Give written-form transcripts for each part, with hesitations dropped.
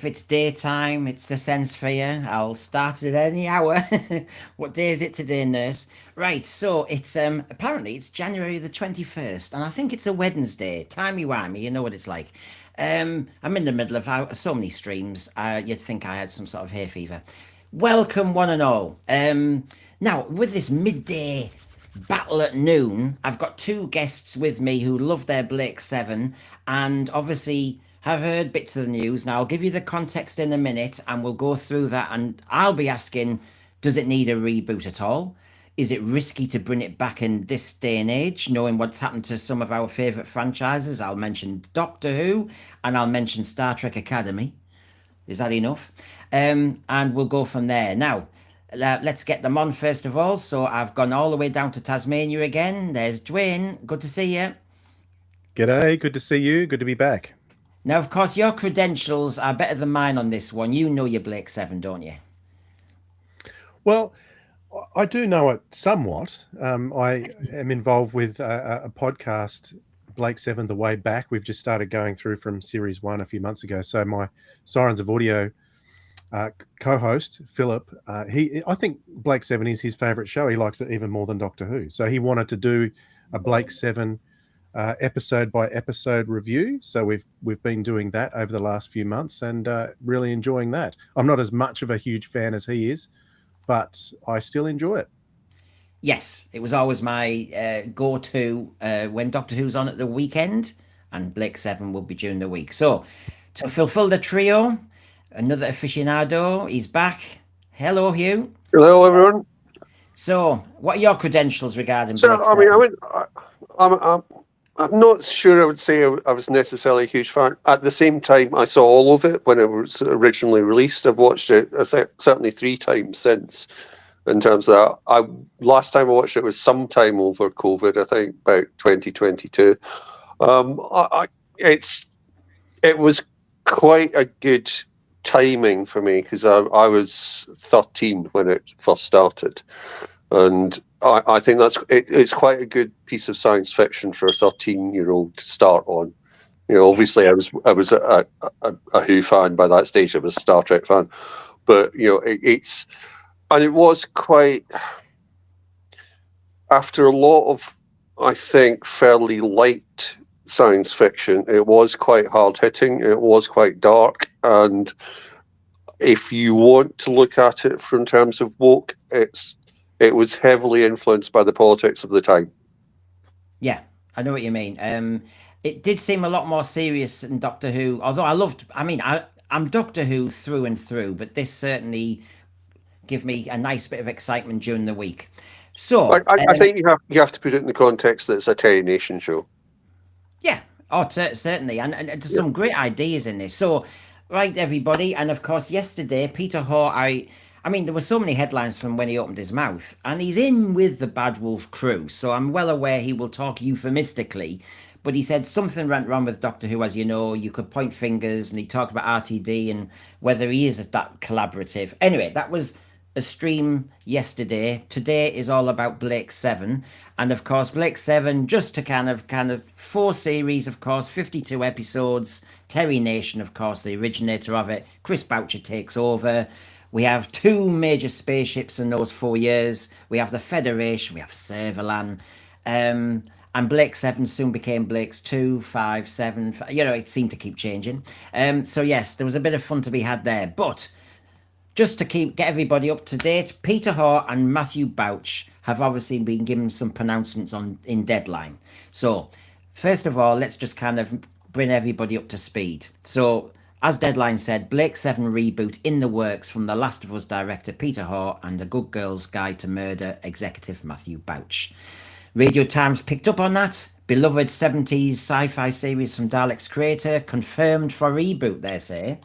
If it's daytime, it's the sense for you. I'll start at any hour. What day is it today, nurse? Right, so it's apparently it's January the 21st, and I think it's a Wednesday. Timey-wimey, you know what it's like. I'm in the middle of so many streams. You'd think I had some sort of hay fever. Welcome, one and all. Now, with this midday battle at noon, I've got two guests with me who love their Blake 7 and obviously have heard bits of the news. Now, I'll give you the context in a minute and we'll go through that. And I'll be asking, does it need a reboot at all? Is it risky to bring it back in this day and age, knowing what's happened to some of our favourite franchises? I'll mention Doctor Who and I'll mention Star Trek Academy. Is that enough? And we'll go from there. Now, let's get them on first of all. So I've gone all the way down to Tasmania again. There's Dwayne. Good to see you. G'day, good to see you. Good to be back. Now, of course, your credentials are better than mine on this one. You know your Blake 7, don't you? Well, I do know it somewhat. I am involved with a podcast, Blake 7 The Way Back. We've just started going through from series 1 a few months ago. So my Sirens of Audio co-host, Philip, I think Blake 7 is his favourite show. He likes it even more than Doctor Who. So he wanted to do a Blake 7 episode by episode review. So we've been doing that over the last few months and really enjoying that. I'm not as much of a huge fan as he is, but I still enjoy it. Yes, it was always my go-to when Doctor Who's on at the weekend, and Blake 7 will be during the week. So, to fulfill the trio, another aficionado, he's back. Hello, Hugh. Hello, everyone. So, what are your credentials regarding So, Blake I mean, 7? I'm not sure I would say I was necessarily a huge fan. At the same time, I saw all of it when it was originally released. I've watched it certainly 3 times since. In terms of that, last time I watched it was sometime over COVID, I think about 2022. It was quite a good timing for me because I was 13 when it first started, and I think it's quite a good piece of science fiction for a 13-year-old to start on. You know, obviously I was a Who fan by that stage. I was a Star Trek fan, but you know and it was quite, after a lot of, I think, fairly light science fiction, it was quite hard hitting. It was quite dark, and if you want to look at it from terms of woke, it was heavily influenced by the politics of the time. Yeah, I know what you mean. It did seem a lot more serious than Doctor Who, although I'm Doctor Who through and through, but this certainly give me a nice bit of excitement during the week. So I think you have to put it in the context that it's a Terry Nation show. Yeah, certainly, and there's some great ideas in this. So, right, everybody, and of course, yesterday, Peter Hoar, I mean, there were so many headlines from when he opened his mouth, and he's in with the Bad Wolf crew, so I'm well aware he will talk euphemistically. But he said something went wrong with Doctor Who, as you know. You could point fingers, and he talked about RTD and whether he is that collaborative. Anyway, that was a stream yesterday. Today is all about Blake 7, and of course Blake 7, just to kind of 4 series, of course, 52 episodes. Terry Nation, of course, the originator of it. Chris Boucher takes over. We have 2 major spaceships in those 4 years. We have the Federation, we have Servalan, and Blake 7 soon became Blake's 2, 5, 7. You know, it seemed to keep changing. So yes, there was a bit of fun to be had there, but just to get everybody up to date, Peter Hoar and Matthew Bouch have obviously been given some pronouncements in Deadline. So, first of all, let's just kind of bring everybody up to speed. So, as Deadline said, Blake 7 reboot in the works from The Last of Us director Peter Hoar and The Good Girl's Guide to Murder executive Matthew Bouch. Radio Times picked up on that. Beloved 70s sci-fi series from Dalek's creator, confirmed for reboot, they say.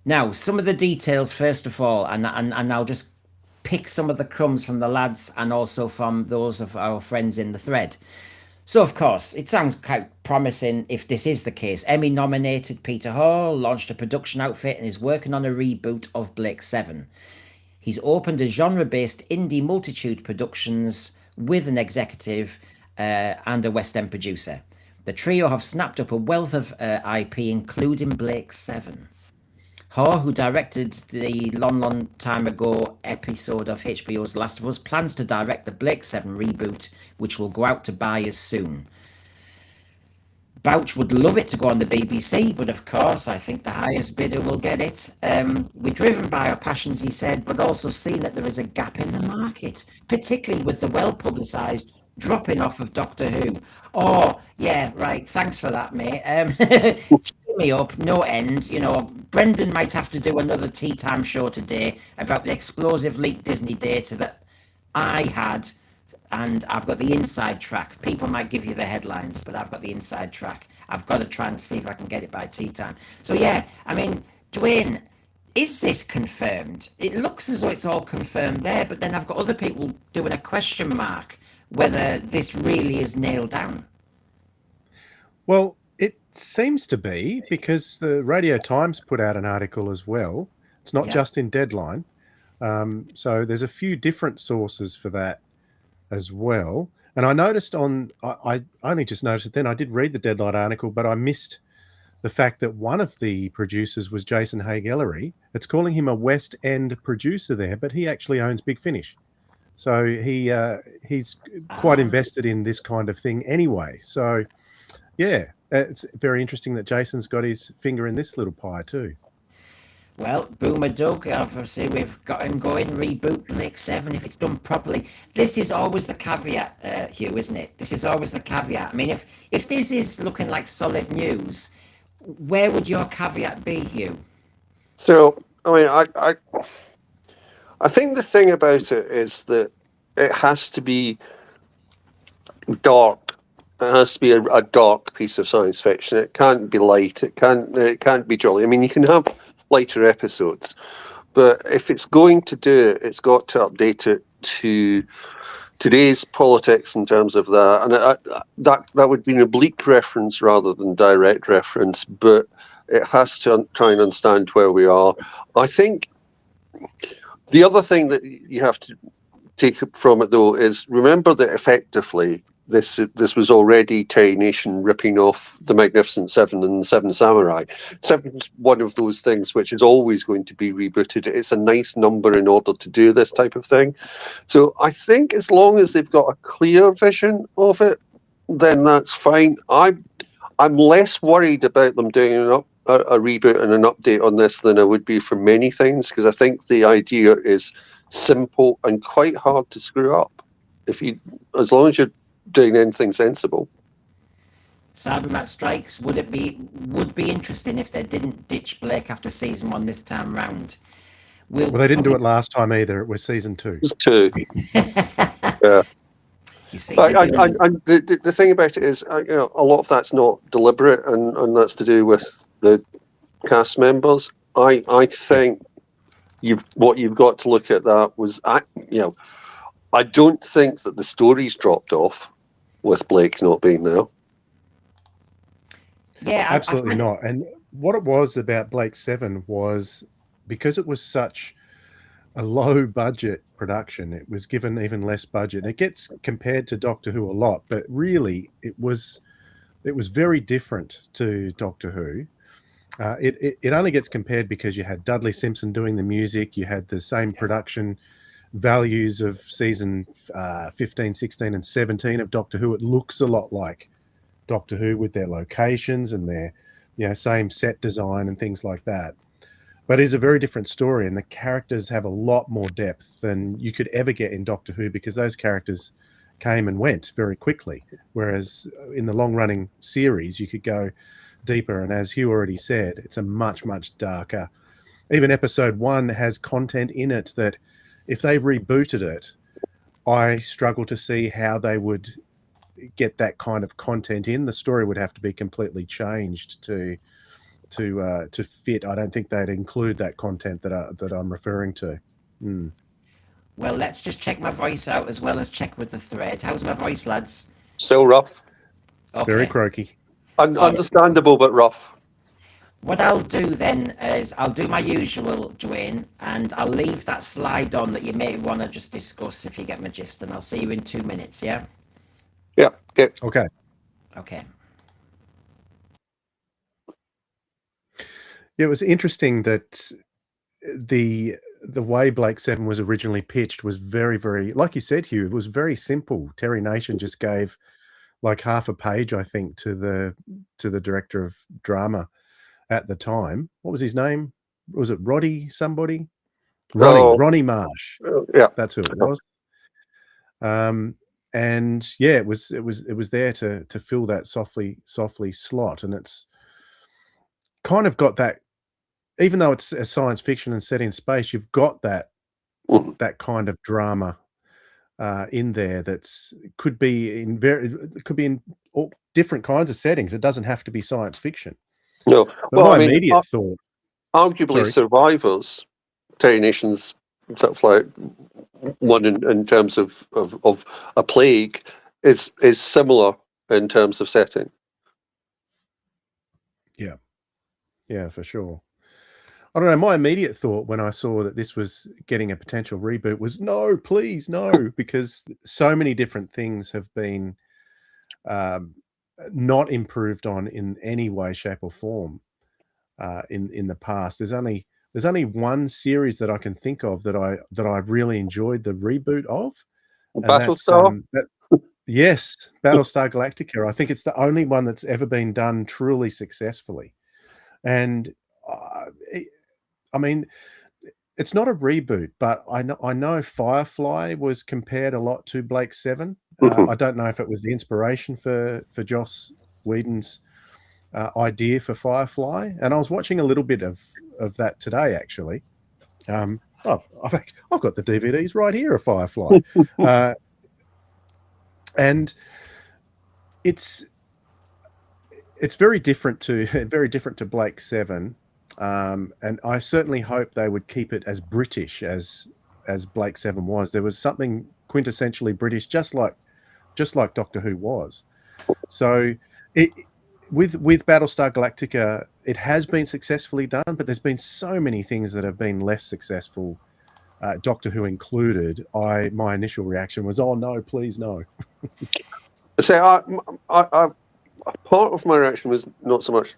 Now, some of the details, first of all, and I'll just pick some of the crumbs from the lads and also from those of our friends in the thread. So, of course, it sounds quite promising if this is the case. Emmy-nominated Peter Hoar launched a production outfit and is working on a reboot of Blake 7. He's opened a genre-based indie multitude productions with an executive and a West End producer. The trio have snapped up a wealth of IP, including Blake 7. Hoar, who directed the long time ago episode of HBO's Last of Us, plans to direct the Blake 7 reboot, which will go out to buyers soon. Bouch would love it to go on the BBC, but of course, I think the highest bidder will get it. We're driven by our passions, he said, but also seen that there is a gap in the market, particularly with the well-publicised dropping off of Doctor Who. Oh, yeah, right. Thanks for that, mate. Cheer me up, no end. You know, Brendan might have to do another tea time show today about the explosive leaked Disney data that I had, and I've got the inside track. People might give you the headlines, but I've got the inside track. I've got to try and see if I can get it by tea time. So yeah, I mean, Dwayne, is this confirmed? It looks as though it's all confirmed there, but then I've got other people doing a question mark whether this really is nailed down. Well, it seems to be, because the Radio Times put out an article as well. It's not just in Deadline. So there's a few different sources for that as well. And I noticed I only just noticed it then. I did read the Deadline article, but I missed the fact that one of the producers was Jason Haig-Ellery. It's calling him a West End producer there, but he actually owns Big Finish. So he's quite invested in this kind of thing anyway. So, yeah, it's very interesting that Jason's got his finger in this little pie too. Well, Boomer Doug, obviously we've got him going, reboot Blake 7 if it's done properly. This is always the caveat, Hugh, isn't it? This is always the caveat. I mean, if this is looking like solid news, where would your caveat be, Hugh? So, I mean, I think the thing about it is that it has to be dark. It has to be a dark piece of science fiction. It can't be light. It can't be jolly. I mean, you can have lighter episodes, but if it's going to do it, it's got to update it to today's politics in terms of that. And that would be an oblique reference rather than direct reference, but it has to try and understand where we are. I think the other thing that you have to take from it, though, is remember that effectively this was already Terry Nation ripping off the Magnificent Seven and the Seven Samurai. Seven's one of those things which is always going to be rebooted. It's a nice number in order to do this type of thing. So I think as long as they've got a clear vision of it, then that's fine. I'm less worried about them doing a reboot and an update on this than I would be for many things, because I think the idea is simple and quite hard to screw up as long as you're doing anything sensible. Cybermat Strikes, would be interesting if they didn't ditch Blake after season 1 this time round. Well, they didn't do it last time either. It was season 2. It was 2. Yeah. You see, the thing about it is, a lot of that's not deliberate, and that's to do with the cast members. I think what you've got to look at that was, I don't think that the story's dropped off with Blake not being there. Yeah, absolutely not. And what it was about Blake 7 was because it was such a low budget production, it was given even less budget. It gets compared to Doctor Who a lot, but really it was very different to Doctor Who. It only gets compared because you had Dudley Simpson doing the music, you had the same production values of season 15, 16 and 17 of Doctor Who. It looks a lot like Doctor Who with their locations and their same set design and things like that. But it's a very different story, and the characters have a lot more depth than you could ever get in Doctor Who, because those characters came and went very quickly, whereas in the long-running series you could go deeper. And as Hugh already said, it's a much, much darker. Even episode 1 has content in it that if they rebooted it, I struggle to see how they would get that kind of content in. The story would have to be completely changed to fit. I don't think they'd include that content that I'm referring to. Well, let's just check my voice out as well as check with the thread. How's my voice, lads? Still rough. Okay. Very croaky. Understandable, but rough. What I'll do then is I'll do my usual, Dwayne, and I'll leave that slide on that you may want to just discuss if you get my gist, and I'll see you in 2 minutes, yeah? Yeah, okay. Okay. Okay. it was interesting that the way Blake Seven was originally pitched was very, very, like you said, Hugh, it was very simple. Terry Nation just gave like half a page, I think, to the director of drama at the time. What was his name? Was it Roddy somebody? Oh, Ronnie Marsh. yeah. That's who it was. And yeah, it was there to fill that softly slot, and it's kind of got that. Even though it's a science fiction and set in space, you've got that Mhm. that kind of drama in there. Could be in all different kinds of settings. It doesn't have to be science fiction. No, But well, my I mean, immediate thought, arguably, sorry, Survivors, Terry Nation's sort of like one in terms of a plague is similar in terms of setting. yeah, for sure. I don't know. My immediate thought when I saw that this was getting a potential reboot was no, please, no, because so many different things have been not improved on in any way, shape, or form in the past. There's only one series that I can think of that I really enjoyed the reboot of, and that's Battlestar. yes, Battlestar Galactica. I think it's the only one that's ever been done truly successfully, and I mean, it's not a reboot, but I know Firefly was compared a lot to Blake Seven. Mhm. I don't know if it was the inspiration for Joss Whedon's idea for Firefly, and I was watching a little bit of that today, actually. I've got the DVDs right here of Firefly, and it's very different to Blake Seven. And I certainly hope they would keep it as British as Blake Seven was. There was something quintessentially British, just like Doctor Who was. So with Battlestar Galactica, it has been successfully done, but there's been so many things that have been less successful, Doctor Who included. My initial reaction was, oh no, please no. So part of my reaction was not so much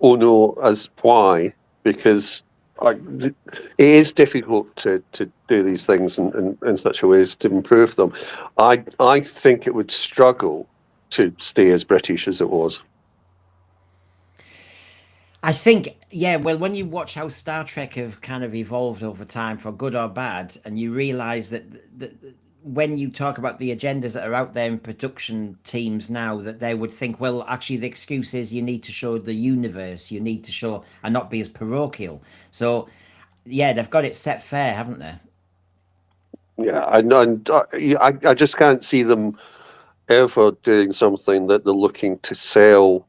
oh no as why, because it is difficult to do these things in such a way as to improve them. I think it would struggle to stay as British as it was. I think, yeah, well, when you watch how Star Trek have kind of evolved over time, for good or bad, and you realize that when you talk about the agendas that are out there in production teams now, that they would think, well, actually, the excuse is you need to show the universe, you need to show and not be as parochial. So, yeah, they've got it set fair, haven't they? Yeah, I just can't see them ever doing something that they're looking to sell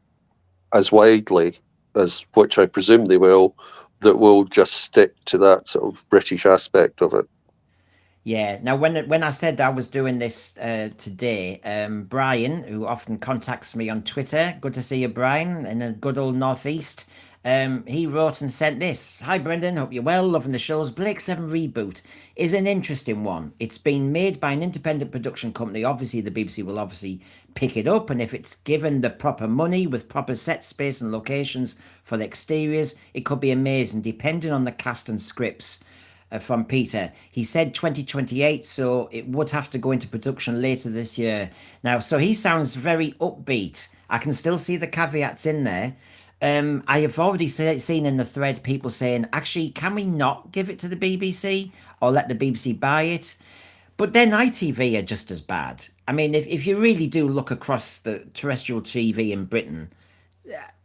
as widely as which I presume they will, that will just stick to that sort of British aspect of it. Yeah. Now, when I said I was doing this today, Brian, who often contacts me on Twitter, good to see you, Brian, in the good old Northeast. He wrote and sent this. Hi, Brendan. Hope you're well. Loving the shows. Blake Seven Reboot is an interesting one. It's been made by an independent production company. Obviously, the BBC will obviously pick it up, and if it's given the proper money with proper set space and locations for the exteriors, it could be amazing, depending on the cast and scripts from Peter. He said 2028, so it would have to go into production later this year. Now, so he sounds very upbeat. I can still see the caveats in there. I have already seen in the thread people saying, actually, can we not give it to the BBC or let the BBC buy it? But then ITV are just as bad. I mean, if you really do look across the terrestrial TV in Britain,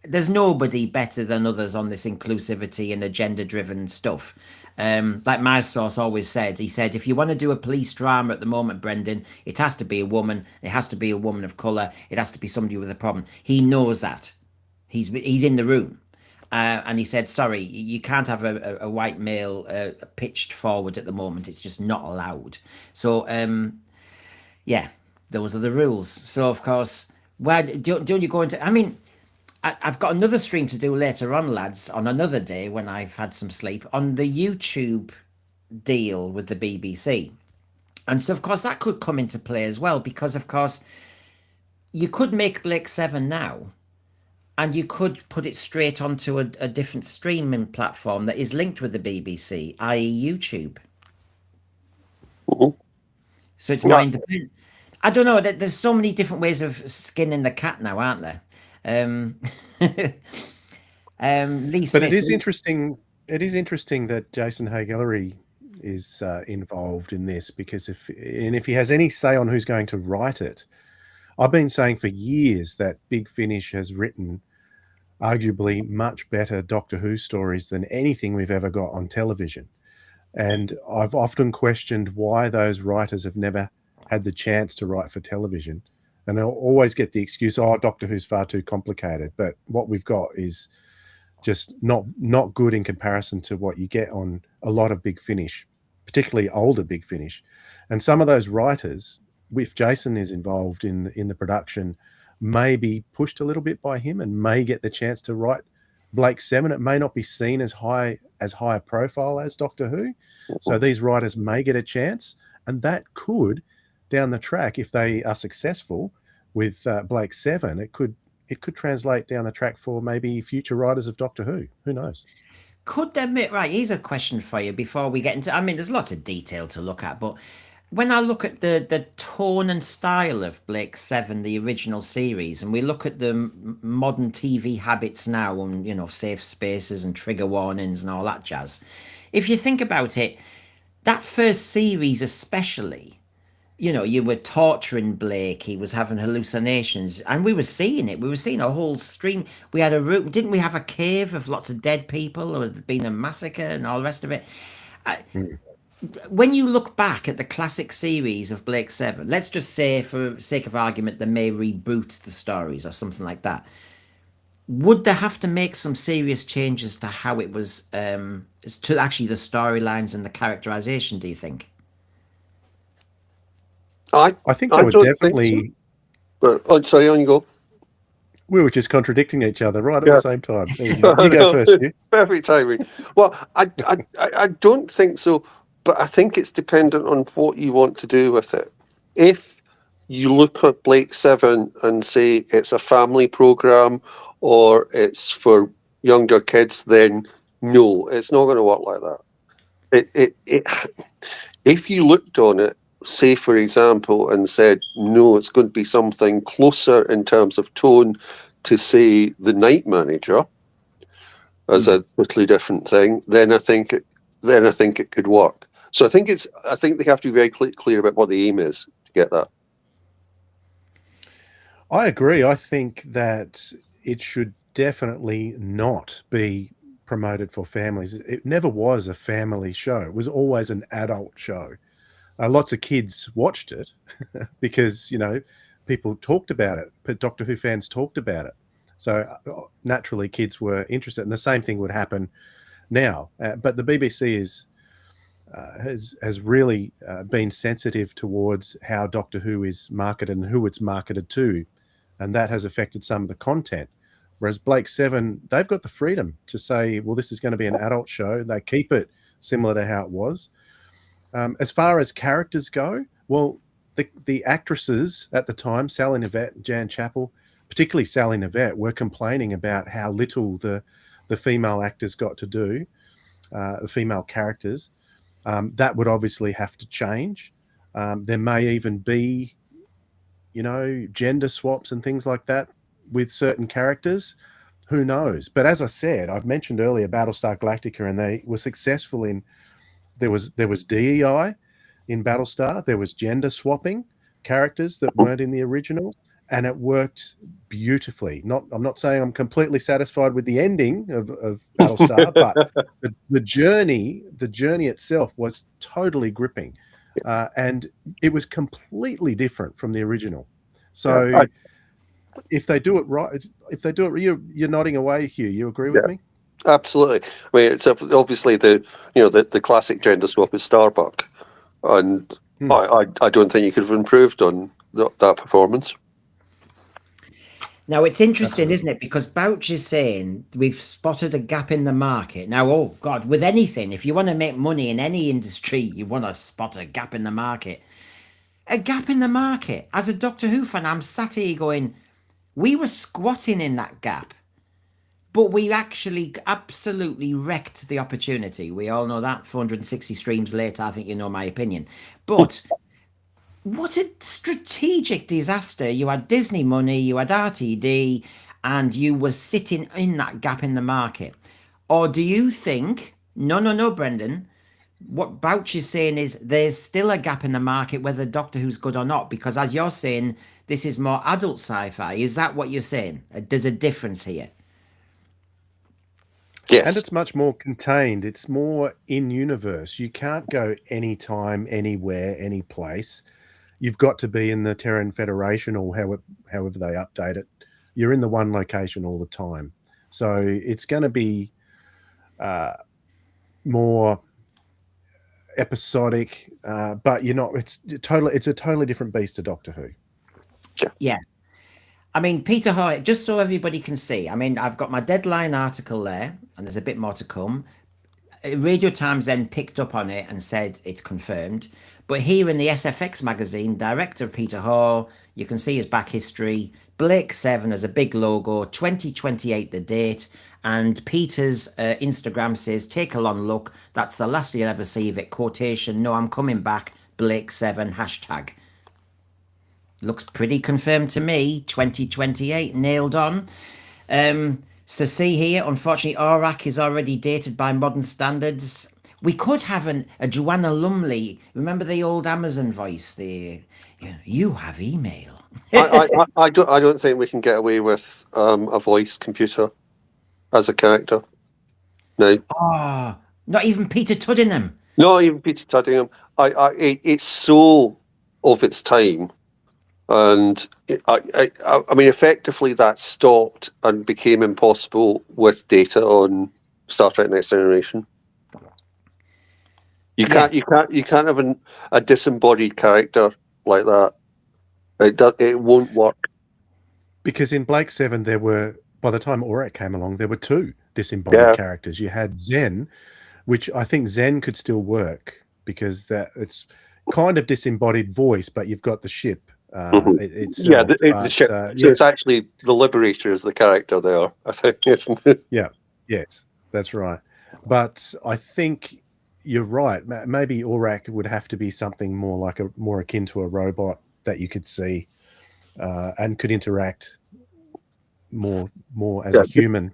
there's nobody better than others on this inclusivity and agenda driven stuff. Like my source always said, he said, if you want to do a police drama at the moment, Brendan, it has to be a woman. It has to be a woman of colour. It has to be somebody with a problem. He knows that. He's in the room. And he said, sorry, you can't have a white male pitched forward at the moment. It's just not allowed. So, yeah, those are the rules. So, of course, where don't you go into... I mean, I've got another stream to do later on, lads, on another day when I've had some sleep, on the YouTube deal with the BBC. And so, of course, that could come into play as well, because, of course, you could make Blake Seven now, and you could put it straight onto a different streaming platform that is linked with the BBC, i.e., YouTube. Mhm. So it's more Yeah, independent. I don't know. There's so many different ways of skinning the cat now, aren't there? Um, Lee But it Smith. is interesting. It is interesting that Jason Haigh-Ellery is involved in this, because if he has any say on who's going to write it, I've been saying for years that Big Finish has written arguably much better Doctor Who stories than anything we've ever got on television. And I've often questioned why those writers have never had the chance to write for television. And they'll always get the excuse, oh, Doctor Who's far too complicated. But what we've got is just not good in comparison to what you get on a lot of Big Finish, particularly older Big Finish. And some of those writers, if Jason is involved in the production, may be pushed a little bit by him and may get the chance to write Blake Seven. It may not be seen as high a profile as Doctor Who. So these writers may get a chance, and that could, down the track, if they are successful with Blake Seven, it could translate down the track for maybe future writers of Doctor Who. Who knows? Could there be, right, here's a question for you before we get into, I mean, there's lots of detail to look at, but when I look at the tone and style of Blake Seven, the original series, and we look at the modern TV habits now, and safe spaces and trigger warnings and all that jazz, if you think about it, that first series especially, you were torturing Blake. He was having hallucinations, and we were seeing it. We were seeing a whole stream. We had a room, didn't we? Have a cave of lots of dead people. There had been a massacre and all the rest of it. Mm. When you look back at the classic series of Blake Seven, let's just say, for sake of argument, they may reboot the stories or something like that. Would they have to make some serious changes to how it was, to actually the storylines and the characterization? Do you think? I think they I would don't think so. definitely. But sorry, on you go. We were just contradicting each other right at Yeah. the same time. There you go. You go first, Stu. Perfect timing. Well, I don't think so, but I think it's dependent on what you want to do with it. If you look at Blake Seven and say it's a family program or it's for younger kids, then no, it's not going to work like that. If you looked on it, say for example, and said no, it's going to be something closer in terms of tone to, say, The Night Manager as a totally different thing, then I think it could work. So I think they have to be very clear about what the aim is to get that. I agree. I think that it should definitely not be promoted for families. It never was a family show. It was always an adult show. Lots of kids watched it because, people talked about it, but Doctor Who fans talked about it. So naturally kids were interested, and the same thing would happen now. But the BBC has really been sensitive towards how Doctor Who is marketed and who it's marketed to, and that has affected some of the content. Whereas Blake Seven, they've got the freedom to say, well, this is going to be an adult show. They keep it similar to how it was. As far as characters go, well, the actresses at the time, Sally Knyvette and Jan Chappell, particularly Sally Knyvette, were complaining about how little the female actors got to do, the female characters. That would obviously have to change. There may even be, gender swaps and things like that with certain characters. Who knows? But as I said, I've mentioned earlier Battlestar Galactica, and they were successful in. There was DEI in Battlestar. There was gender swapping characters that weren't in the original, and it worked beautifully. I'm not saying I'm completely satisfied with the ending of Battlestar, but the journey itself was totally gripping, and it was completely different from the original. So if they do it right, you're nodding away, Hugh. You agree with me? Absolutely. I mean, it's obviously the classic gender swap is Starbuck, and I don't think you could have improved on that performance. Now, it's interesting, isn't it? Because Bouch is saying we've spotted a gap in the market. Now, oh God, with anything, if you want to make money in any industry, you want to spot a gap in the market. A gap in the market. As a Doctor Who fan, I'm sat here going, we were squatting in that gap but we actually absolutely wrecked the opportunity. We all know that. 460 streams later, I think you know my opinion. But what a strategic disaster. You had Disney money, you had RTD, and you were sitting in that gap in the market. Or do you think, no, Brendan, what Bouch is saying is there's still a gap in the market whether Doctor Who's good or not, because as you're saying, this is more adult sci-fi. Is that what you're saying? There's a difference here. Yes. And it's much more contained. It's more in universe. You can't go anytime, anywhere, any place. You've got to be in the Terran Federation or however they update it. You're in the one location all the time. So it's going to be more episodic, but you're not. It's a totally different beast to Doctor Who. Yeah. I mean, Peter Hoar, just so everybody can see, I mean, I've got my deadline article there, and there's a bit more to come. Radio Times then picked up on it and said it's confirmed. But here in the SFX magazine, director Peter Hoar, you can see his back history. Blake 7 as a big logo, 2028 the date. And Peter's Instagram says, take a long look. That's the last you'll ever see of it. Quotation, no, I'm coming back. Blake 7 hashtag. Looks pretty confirmed to me. 2028 nailed on. So see here, unfortunately, Aurak is already dated by modern standards. We could have a Joanna Lumley. Remember the old Amazon voice? You have email. I don't think we can get away with a voice computer as a character. No. Oh, not even Peter Tuddingham. No, even Peter Tuddingham. It's so of its time. And I mean, effectively, that stopped and became impossible with data on Star Trek: Next Generation. You can't have a disembodied character like that. It won't work. Because in Blake 7, by the time Aurak came along, there were two disembodied characters. You had Zen, which I think Zen could still work because it's kind of disembodied voice, but you've got the ship. The ship. So it's actually the Liberator is the character there, I think, isn't it? Yeah, yes, that's right. But I think you're right. Maybe Aurak would have to be something more akin to a robot that you could see and could interact more as a human.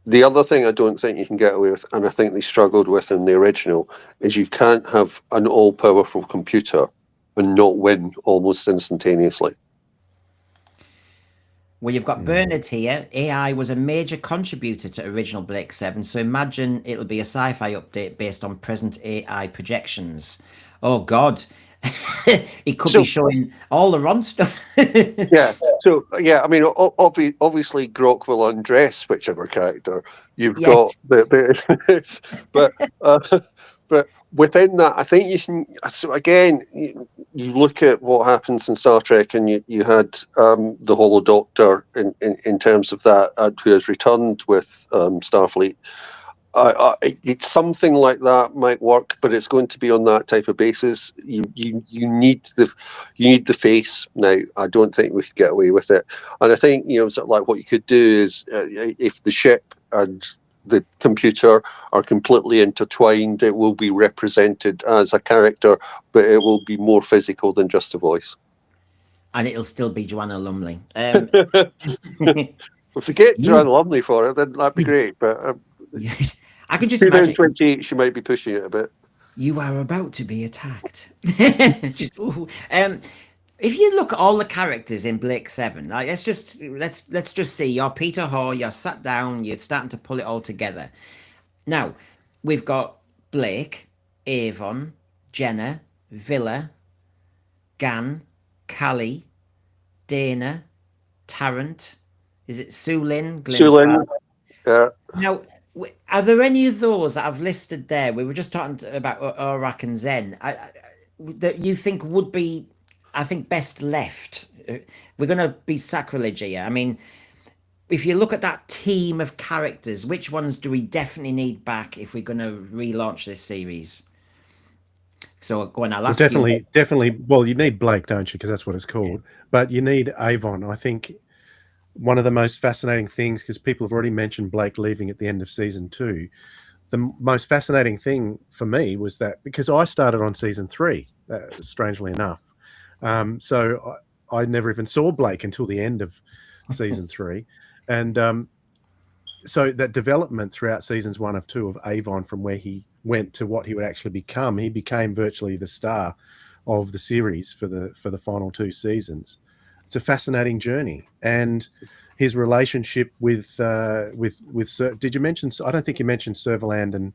The other thing I don't think you can get away with, and I think they struggled with in the original, is you can't have an all-powerful computer and not win almost instantaneously. Well, you've got Bernard here. AI was a major contributor to original Blake 7, so imagine it'll be a sci-fi update based on present AI projections. Oh, God. It could be showing all the wrong stuff. I mean, obviously Grok will undress whichever character you've got, but within that, I think you can. So again, you look at what happens in Star Trek, and you had the Holo Doctor in terms of that, who has returned with Starfleet. It's something like that might work, but it's going to be on that type of basis. You need the face. Now, I don't think we could get away with it, and I think sort of like what you could do is if the ship and the computer are completely intertwined, it will be represented as a character, but it will be more physical than just a voice. And it'll still be Joanna Lumley. If we get Joanna Lumley for it, then that'd be great. But I can just imagine 2028, she might be pushing it a bit. You are about to be attacked. If you look at all the characters in Blake 7, like, let's just see. You're Peter Hoar. You're sat down. You're starting to pull it all together. Now we've got Blake, Avon, Jenna, Villa, Gan, Callie, Dana, Tarrant. Is it Sulin? Sulin. Yeah. Now, are there any of those that I've listed there? We were just talking about Aurak and Zen. That you think would be, I think, best left. We're going to be sacrilege here. I mean, if you look at that team of characters, which ones do we definitely need back if we're going to relaunch this series? So go on, I'll ask you. Definitely. Well, you need Blake, don't you? Because that's what it's called. But you need Avon. I think one of the most fascinating things, because people have already mentioned Blake leaving at the end of season 2, the most fascinating thing for me was that, because I started on season 3, strangely enough, so I never even saw Blake until the end of season 3, and so that development throughout seasons 1 of 2 of Avon, from where he went to what he would actually become, he became virtually the star of the series for the final 2 seasons. It's a fascinating journey, and his relationship with Sir, did you mention? I don't think you mentioned Servalan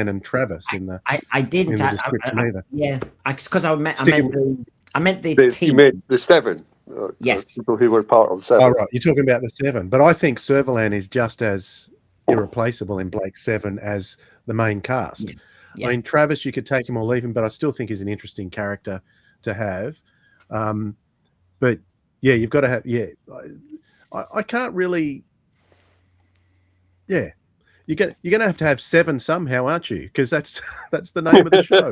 and Travis in the I didn't. in the description either. Yeah, because I meant the You team. meant the 7. Yes. People who were part of 7. Oh, right. You're talking about the 7. But I think Servalan is just as irreplaceable in Blake 7 as the main cast. Yeah. I mean, Travis, you could take him or leave him, but I still think he's an interesting character to have. But yeah, you've got to have, I can't really, you're going to have 7 somehow, aren't you? Because that's the name of the show.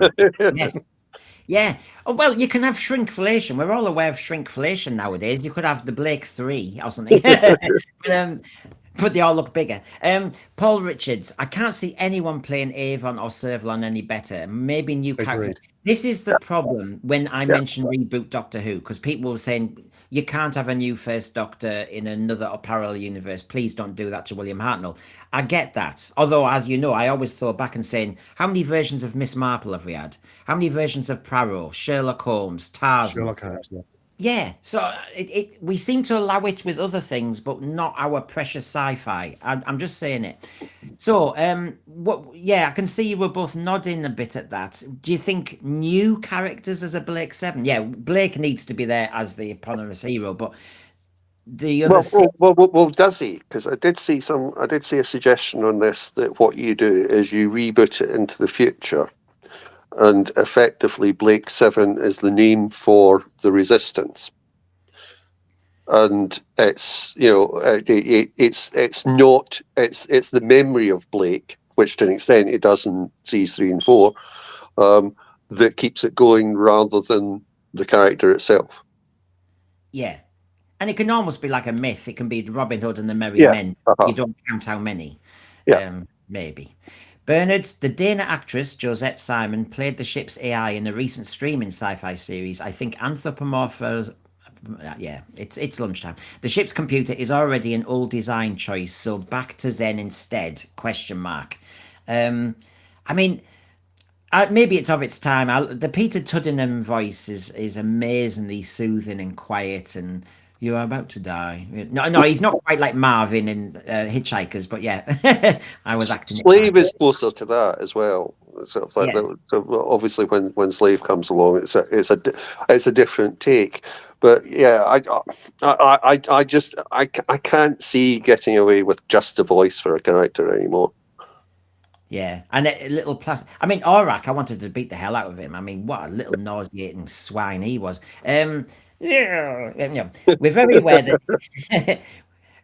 Yes. Yeah. Oh, well, you can have shrinkflation. We're all aware of shrinkflation nowadays. You could have the Blake 3 or something. But they all look bigger. Paul Richards, I can't see anyone playing Avon or Servalon any better. Maybe new characters. Agreed. This is the problem when I mentioned reboot Doctor Who, because people were saying you can't have a new First Doctor in another or parallel universe. Please don't do that to William Hartnell. I get that. Although, as you know, I always throw back and saying, how many versions of Miss Marple have we had? How many versions of Poirot, Sherlock Holmes, Tarzan? Sherlock Holmes, yeah. Yeah, so we seem to allow it with other things, but not our precious sci-fi. I'm just saying it. So, I can see you were both nodding a bit at that. Do you think new characters as a Blake 7? Yeah, Blake needs to be there as the eponymous hero, but the other well, does he? Because I did see a suggestion on this, that what you do is you reboot it into the future. And effectively, Blake 7 is the name for the Resistance, and it's it's the memory of Blake, which to an extent it does in seasons 3 and 4, that keeps it going rather than the character itself. Yeah, and it can almost be like a myth. It can be Robin Hood and the Merry Men. You don't count how many. Maybe. Bernard, the Dana actress Josette Simon played the ship's AI in a recent streaming sci-fi series. I think anthropomorphized. Yeah, it's lunchtime. The ship's computer is already an old design choice, so back to Zen instead? ? I mean, maybe it's of its time. The Peter Tuddenham voice is amazingly soothing and quiet, and you are about to die. No, he's not quite like Marvin in Hitchhikers, but yeah, I was acting. Slave is closer to that as well. Sort of like that. So obviously, when Slave comes along, it's a different take. But yeah, I can't see getting away with just a voice for a character anymore. Yeah, and a little plus. I mean, Aurak, I wanted to beat the hell out of him. I mean, what a little nauseating swine he was. We're very aware that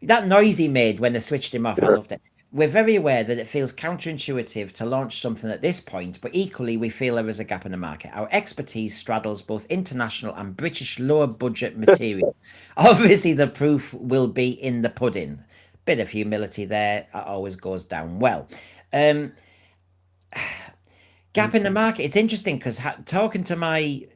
that noise he made when they switched him off, I loved it. We're very aware that it feels counterintuitive to launch something at this point, but equally we feel there is a gap in the market. Our expertise straddles both international and British lower budget material. Obviously, the proof will be in the pudding. Bit of humility there always goes down well. Gap in the market. It's interesting because talking to my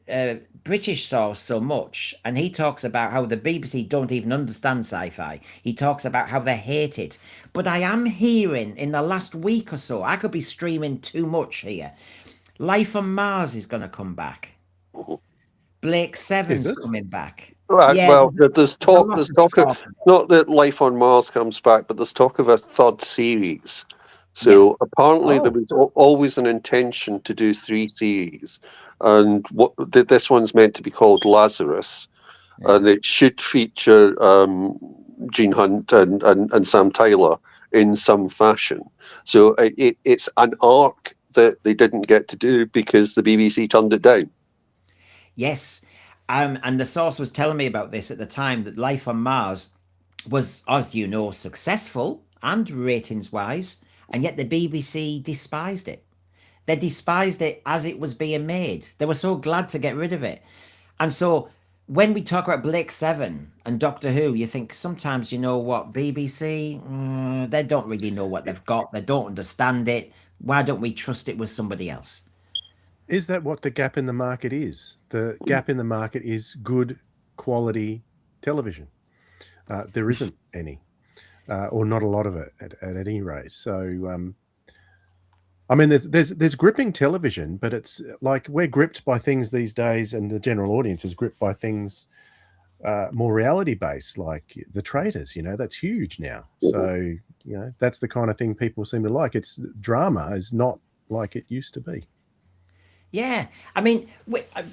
British source so much, and he talks about how the BBC don't even understand sci-fi. He talks about how they hate it. But I am hearing in the last week or so, I could be streaming too much here. Life on Mars is going to come back. Blake 7's coming back. Right. Yeah, well, there's talk of, not that Life on Mars comes back, but there's talk of a third series. So apparently there was always an intention to do 3 series, and this one's meant to be called Lazarus, and it should feature Gene Hunt and Sam Tyler in some fashion. So it's an arc that they didn't get to do because the BBC turned it down. Yes, and the source was telling me about this at the time, that Life on Mars was, as you know, successful and ratings-wise, and yet the BBC despised it. They despised it as it was being made. They were so glad to get rid of it. And so when we talk about Blake Seven and Doctor Who, you think sometimes, you know what, BBC, they don't really know what they've got. They don't understand it. Why don't we trust it with somebody else? Is that what the gap in the market is? The gap in the market is good quality television. There isn't any, or not a lot of it at any rate. So, I mean, there's gripping television, but it's like we're gripped by things these days, and the general audience is gripped by things more reality based, like The Traitors. You know, that's huge now. So, you know, that's the kind of thing people seem to like. It's drama is not like it used to be. Yeah, I mean,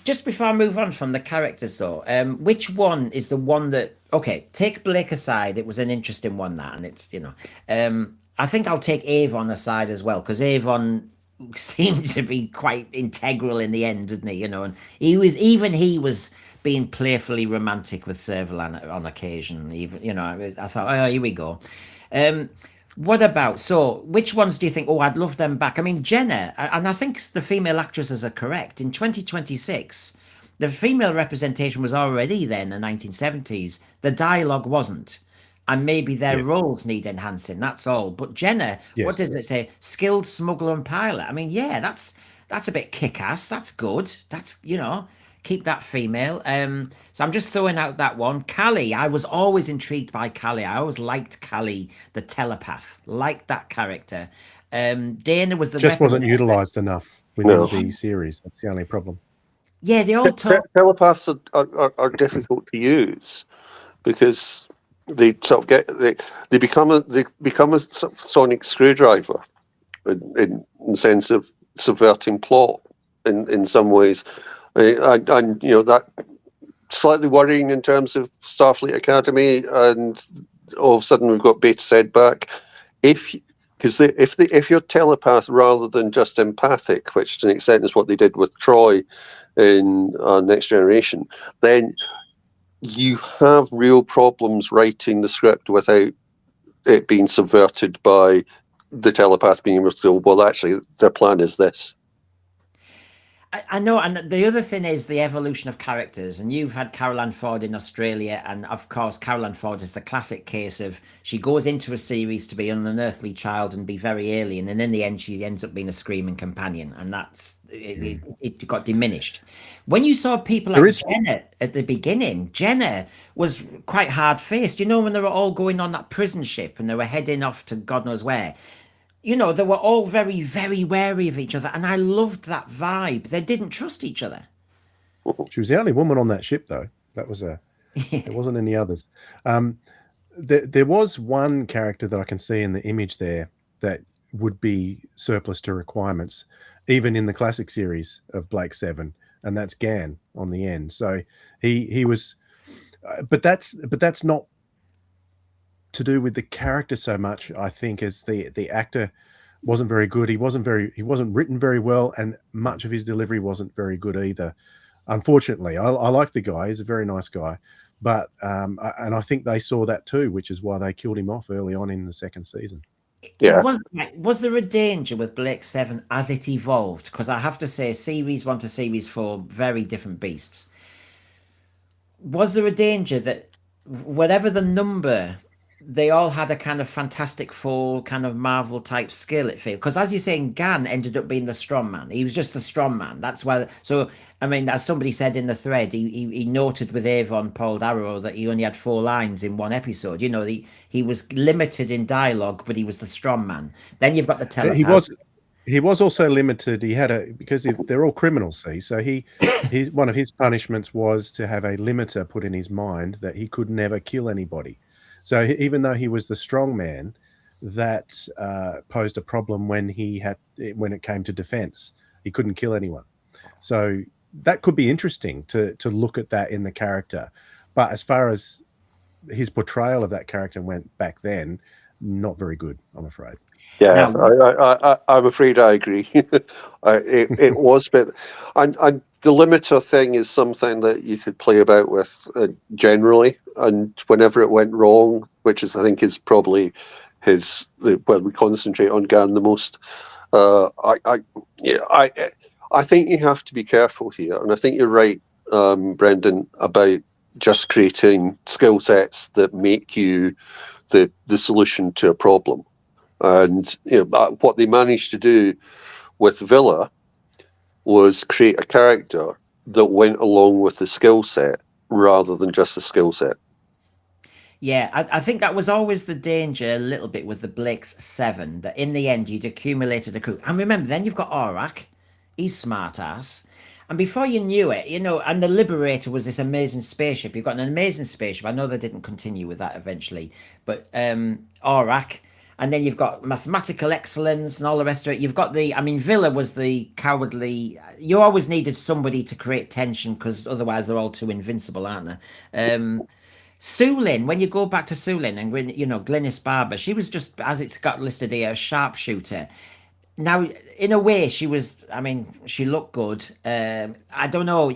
just before I move on from the characters, though, which one is the one that? Okay, take Blake aside. It was an interesting one, that, and it's, you know, I think I'll take Avon aside as well, because Avon seemed to be quite integral in the end, didn't he? You know, and he was being playfully romantic with Servalan on occasion. Even, you know, I thought, oh, here we go. What about, so which ones do you think, oh, I'd love them back? I mean, Jenna, and I think the female actresses are correct. In 2026, the female representation was already there in the 1970s. The dialogue wasn't. And maybe their Yes. roles need enhancing, that's all. But Jenna, what Yes. does it say? Skilled smuggler and pilot. I mean, yeah, that's a bit kick-ass. That's good. That's, you know, keep that female. So I'm just throwing out that one. Callie, I was always intrigued by Callie. I always liked Callie, the telepath, liked that character. Dana was the Just wasn't weapon. utilized enough within No. the series. That's the only problem. Yeah, they all talk. Telepaths are difficult to use because they sort of they become a sort of sonic screwdriver in the sense of subverting plot in some ways, and you know that slightly worrying in terms of Starfleet Academy, and all of a sudden we've got Beta said back. If you're telepath rather than just empathic, which to an extent is what they did with Troy in Next Generation, then you have real problems writing the script without it being subverted by the telepath being able to go, well, actually, their plan is this. I know, and the other thing is the evolution of characters. And you've had Carol Ann Ford in Australia, and of course, Carol Ann Ford is the classic case of she goes into a series to be an unearthly child and be very alien, and in the end, she ends up being a screaming companion, and it got diminished. When you saw people like Jenna at the beginning, Jenna was quite hard faced. You know, when they were all going on that prison ship and they were heading off to God knows where, you know, they were all very, very wary of each other. And I loved that vibe. They didn't trust each other. She was the only woman on that ship, though. That was there wasn't any others. There was one character that I can see in the image there that would be surplus to requirements, even in the classic series of Blake Seven, and that's Gan on the end. So he was, but that's not to do with the character so much, I think, as the actor wasn't very good. He wasn't written very well, and much of his delivery wasn't very good either. Unfortunately, I like the guy. He's a very nice guy, but and I think they saw that too, which is why they killed him off early on in the second season. Yeah. Was there a danger with Blake Seven as it evolved? Because I have to say, series 1 to series 4, very different beasts. Was there a danger that whatever the number, they all had a kind of Fantastic Four, kind of Marvel type skill, it feels? Because as you're saying, Gan ended up being the strong man. He was just the strong man. That's why. So, I mean, as somebody said in the thread, he noted with Avon Paul Darrow that he only had 4 lines in one episode. You know, he was limited in dialogue, but he was the strong man. Then you've got the telepath. He was also limited. He had because they're all criminals, see. So one of his punishments was to have a limiter put in his mind that he could never kill anybody. So even though he was the strong man, that posed a problem when it came to defense. He couldn't kill anyone. So that could be interesting to look at that in the character. But as far as his portrayal of that character went back then, not very good, I'm afraid. Yeah, I'm afraid I agree. It was, but and the limiter thing is something that you could play about with generally, and whenever it went wrong, which I think is probably we concentrate on Gan the most. I think you have to be careful here, and I think you're right Brendan, about just creating skill sets that make you the solution to a problem. And what they managed to do with Villa was create a character that went along with the skill set rather than just the skill set. Yeah, I think that was always the danger a little bit with the Blake's 7, that in the end you'd accumulated a crew. And remember, then you've got Aurak, he's smart ass. And before you knew it, and the Liberator was this amazing spaceship. You've got an amazing spaceship. I know they didn't continue with that eventually, but Aurak, and then you've got mathematical excellence and all the rest of it. You've got Villa was the cowardly. You always needed somebody to create tension because otherwise they're all too invincible, aren't they? Sulin, when you go back to Sulin and Glynis Barber, she was just, as it's got listed here, a sharpshooter. Now, in a way, she looked good. I don't know.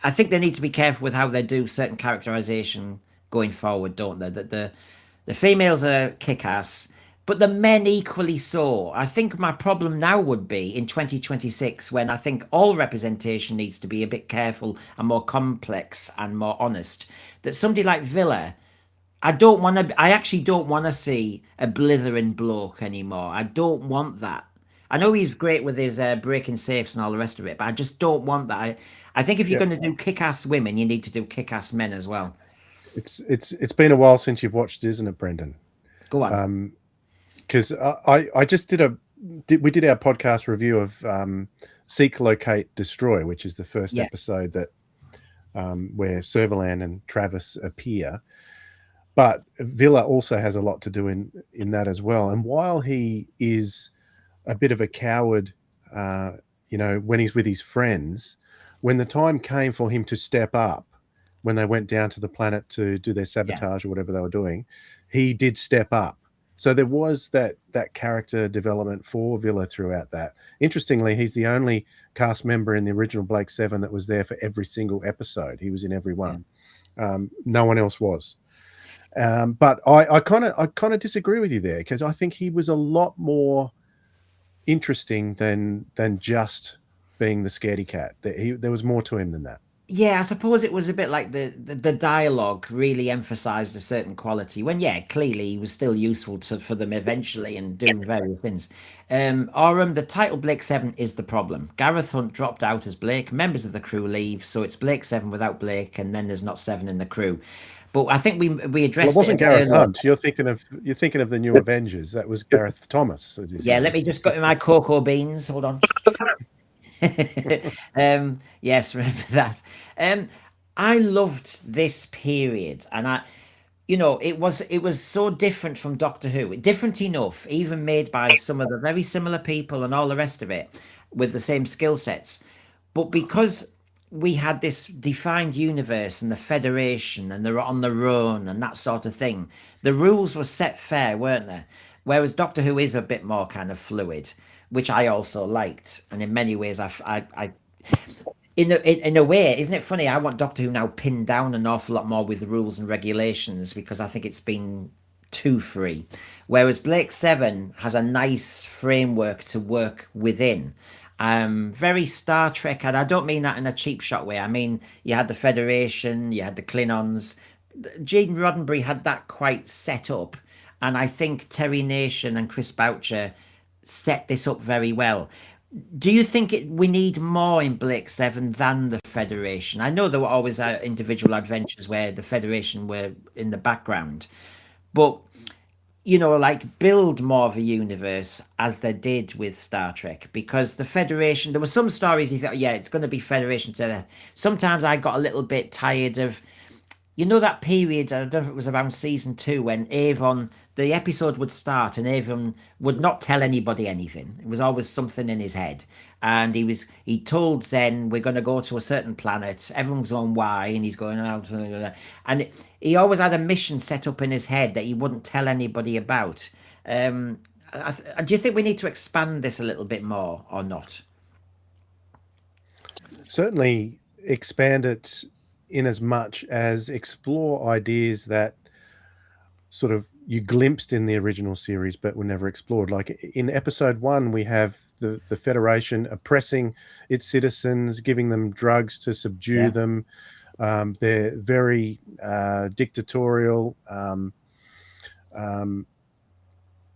I think they need to be careful with how they do certain characterization going forward, don't they? That the females are kick-ass, but the men equally so. I think my problem now would be in 2026, when I think all representation needs to be a bit careful and more complex and more honest, that somebody like Villa, I actually don't want to see a blithering bloke anymore. I don't want that. I know he's great with his breaking safes and all the rest of it, but I just don't want that. I think if you're going to do kick-ass women, you need to do kick-ass men as well. It's been a while since you've watched it, isn't it, Brendan? Go on. Because I just did our podcast review of Seek, Locate, Destroy, which is the first episode that where Servalan and Travis appear. But Villa also has a lot to do in that as well. And while he is a bit of a coward, when he's with his friends, when the time came for him to step up, when they went down to the planet to do their sabotage or whatever they were doing, he did step up. So there was that character development for Villa throughout that. Interestingly, he's the only cast member in the original Blake 7 that was there for every single episode. He was in every one. No one else was. But I kind of disagree with you there, because I think he was a lot more interesting than just being the scaredy cat. There was more to him than that. Yeah, I suppose it was a bit like the dialogue really emphasized a certain quality, when clearly he was still useful for them eventually and doing various things. Oram, the title Blake 7 is the problem. Gareth Hunt dropped out as Blake, members of the crew leave, so it's Blake 7 without Blake, and then there's not 7 in the crew. But I think we addressed. Well, it wasn't Gareth Hunt. You're thinking of the New Avengers. That was Gareth Thomas. Yeah, let me just get my cocoa beans. Hold on. Yes, remember that. I loved this period, and it was so different from Doctor Who, different enough, even made by some of the very similar people and all the rest of it with the same skill sets, but because we had this defined universe and the Federation and they're on their own and that sort of thing, the rules were set fair, weren't they? Whereas Doctor Who is a bit more kind of fluid, which I also liked. And in many ways, in a way, isn't it funny? I want Doctor Who now pinned down an awful lot more with rules and regulations, because I think it's been too free. Whereas Blake 7 has a nice framework to work within. Very Star Trek, and I don't mean that in a cheap shot way. I mean, you had the Federation, you had the Klingons. Gene Roddenberry had that quite set up. And I think Terry Nation and Chris Boucher set this up very well. Do you think we need more in Blake 7 than the Federation? I know there were always individual adventures where the Federation were in the background, but build more of a universe as they did with Star Trek, because the Federation, there were some stories you thought, it's going to be Federation to death. Sometimes I got a little bit tired of, that period, I don't know if it was around season 2, when Avon, the episode would start and Avon would not tell anybody anything. It was always something in his head. And he told Zen, we're going to go to a certain planet. Everyone's on why, and he's going out. And he always had a mission set up in his head that he wouldn't tell anybody about. Do you think we need to expand this a little bit more or not? Certainly expand it in as much as explore ideas that sort of you glimpsed in the original series but were never explored. Like in episode 1, we have the Federation oppressing its citizens, giving them drugs to subdue them. They're very dictatorial.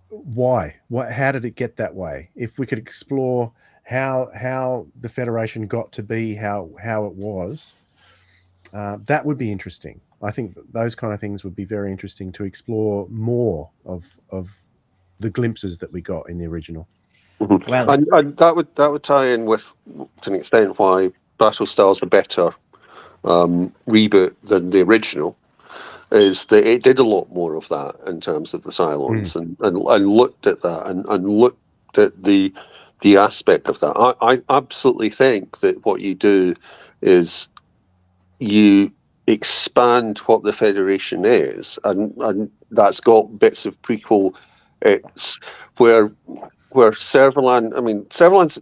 Why? How did it get that way? If we could explore how the Federation got to be how it was, that would be interesting. I think those kind of things would be very interesting to explore more of the glimpses that we got in the original. Mm-hmm. Well, and that would tie in with, to an extent, why Battlestar's a better reboot than the original, is that it did a lot more of that in terms of the Cylons and looked at that and looked at the aspect of that. I absolutely think that what you do is you expand what the Federation is, and that's got bits of prequel. It's where Servalan, Servalan's,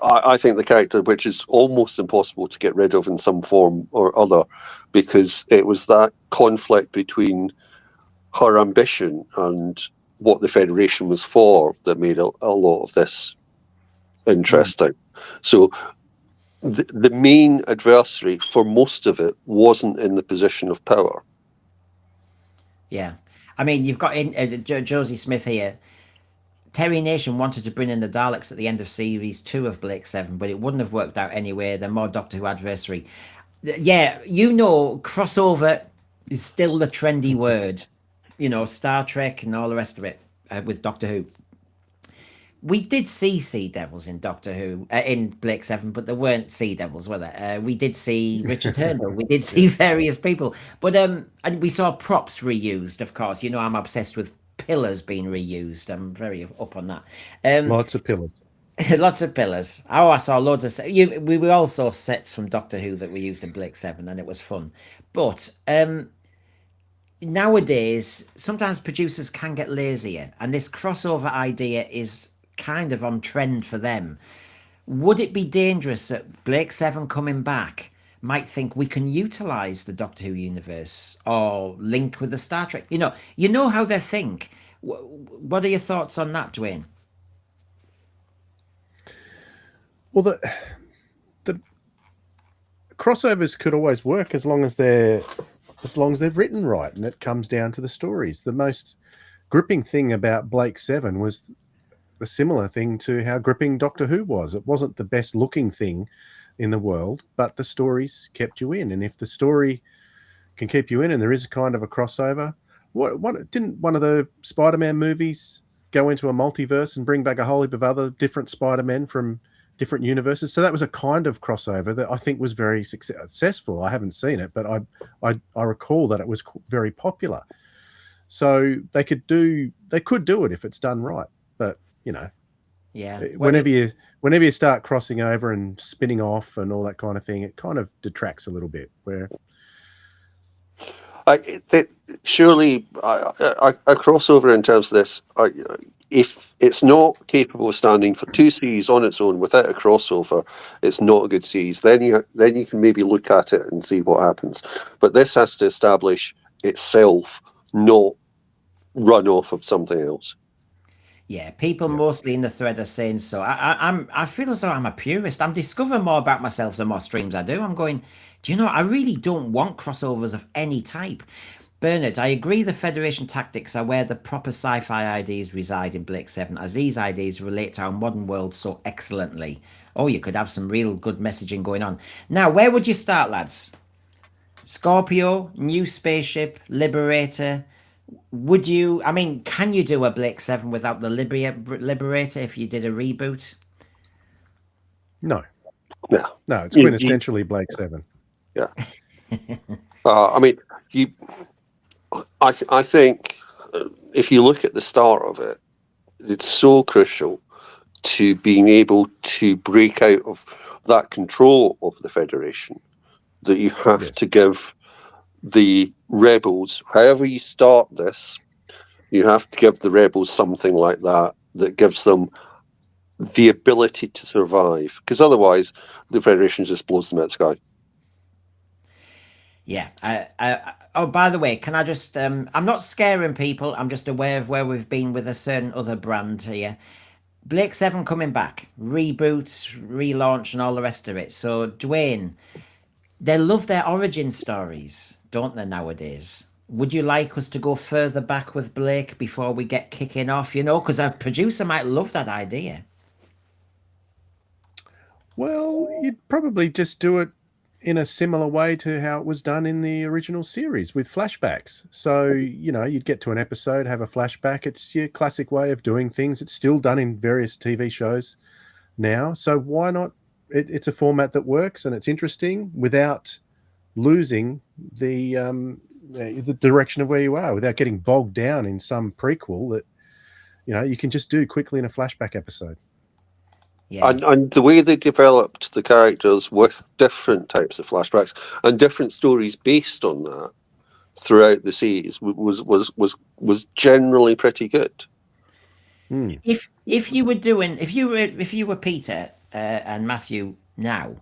I think the character which is almost impossible to get rid of in some form or other, because it was that conflict between her ambition and what the Federation was for that made a lot of this interesting. So the main adversary for most of it wasn't in the position of power. Yeah. I mean, you've got Josie Smith here. Terry Nation wanted to bring in the Daleks at the end of Series 2 of Blake 7, but it wouldn't have worked out anyway. They're more Doctor Who adversary. Yeah, crossover is still the trendy word. Star Trek and all the rest of it with Doctor Who. We did see Sea Devils in Doctor Who, in Blake 7, but there weren't Sea Devils, were there? We did see Richard Hurndall. We did see various people. But and we saw props reused, of course. I'm obsessed with pillars being reused. I'm very up on that. Lots of pillars. Lots of pillars. Oh, I saw loads of... we all saw sets from Doctor Who that we used in Blake 7, and it was fun. But nowadays, sometimes producers can get lazier, and this crossover idea is kind of on trend for them. Would it be dangerous that Blake 7 coming back might think we can utilize the Doctor Who universe or link with the Star Trek? You know how they think. What are your thoughts on that, Dwayne? Well, the crossovers could always work as long as they're written right and it comes down to the stories. The most gripping thing about Blake 7 was a similar thing to how gripping Doctor Who was. It wasn't the best looking thing in the world, but the stories kept you in. And if the story can keep you in and there is a kind of a crossover, what didn't one of the Spider-Man movies go into a multiverse and bring back a whole heap of other different Spider-Men from different universes? So that was a kind of crossover that I think was very successful. I haven't seen it, but I recall that it was very popular. So they could do it if it's done right. But yeah, whenever you start crossing over and spinning off and all that kind of thing, it kind of detracts a little bit. Where surely a crossover in terms of this, if it's not capable of standing for 2 series on its own without a crossover, it's not a good series. Then you can maybe look at it and see what happens. But this has to establish itself, not run off of something else. Yeah, people mostly in the thread are saying so. I feel as though I'm a purist. I'm discovering more about myself the more streams I do. I'm going, I really don't want crossovers of any type. Bernard, I agree the Federation tactics are where the proper sci-fi ideas reside in Blake 7, as these ideas relate to our modern world so excellently. Oh, you could have some real good messaging going on. Now, where would you start, lads? Scorpio, New Spaceship, Liberator... can you do a Blake 7 without the Liberator if you did a reboot? No, it's quintessentially Blake 7. Yeah. I think if you look at the start of it, it's so crucial to being able to break out of that control of the Federation that you have to give the rebels, however you start this, you have to give the rebels something like that gives them the ability to survive, because otherwise the Federation just blows them out of the sky. Yeah. Oh, by the way, can I just... I'm not scaring people. I'm just aware of where we've been with a certain other brand here. Blake 7 coming back, reboot, relaunch, and all the rest of it. So, Dwayne, they love their origin stories, don't they, nowadays? Would you like us to go further back with Blake before we get kicking off? Because a producer might love that idea. Well, you'd probably just do it in a similar way to how it was done in the original series with flashbacks. So, you'd get to an episode, have a flashback. It's your classic way of doing things. It's still done in various TV shows now. So why not? It's a format that works and it's interesting without losing the direction of where you are, without getting bogged down in some prequel that, you can just do quickly in a flashback episode. Yeah. And the way they developed the characters with different types of flashbacks and different stories based on that throughout the series was generally pretty good. If you were Peter and Matthew now,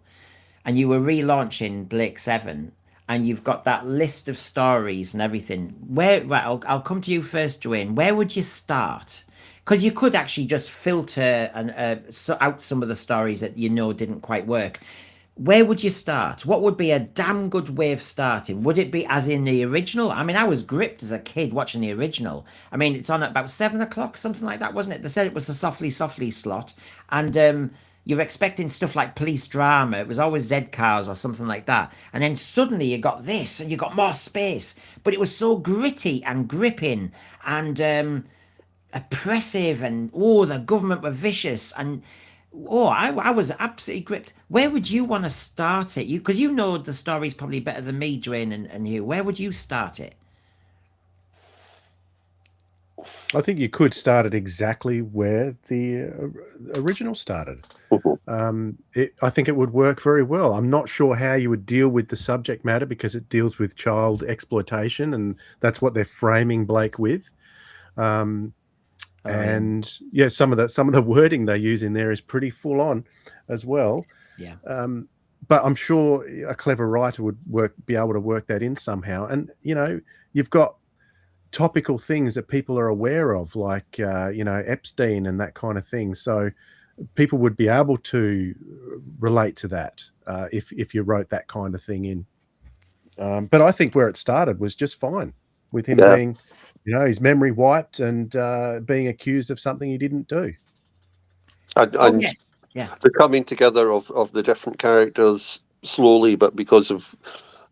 and you were relaunching Blake 7, and you've got that list of stories and everything, I'll come to you first, Dwayne. Where would you start? Because you could actually just filter and out some of the stories that didn't quite work. Where would you start? What would be a damn good way of starting? Would it be as in the original? I mean, I was gripped as a kid watching the original. I mean, it's on at about 7 o'clock, something like that, wasn't it? They said it was the softly slot. And you're expecting stuff like police drama. It was always Z Cars or something like that. And then suddenly you got this and you got more space. But it was so gritty and gripping and oppressive, and the government were vicious, and I was absolutely gripped. Where would you want to start it? Because you know the story's probably better than me, Dwayne and Hugh. Where would you start it? I think you could start it exactly where the original started. I think it would work very well. I'm not sure how you would deal with the subject matter because it deals with child exploitation, and that's what they're framing Blake with. And yeah, some of the wording they use in there is pretty full on as well. Yeah. But I'm sure a clever writer would be able to work that in somehow. And you've got topical things that people are aware of, like Epstein and that kind of thing. So people would be able to relate to that if you wrote that kind of thing in. But I think where it started was just fine, with him being, his memory wiped and being accused of something he didn't do. And the coming together of the different characters slowly, but because of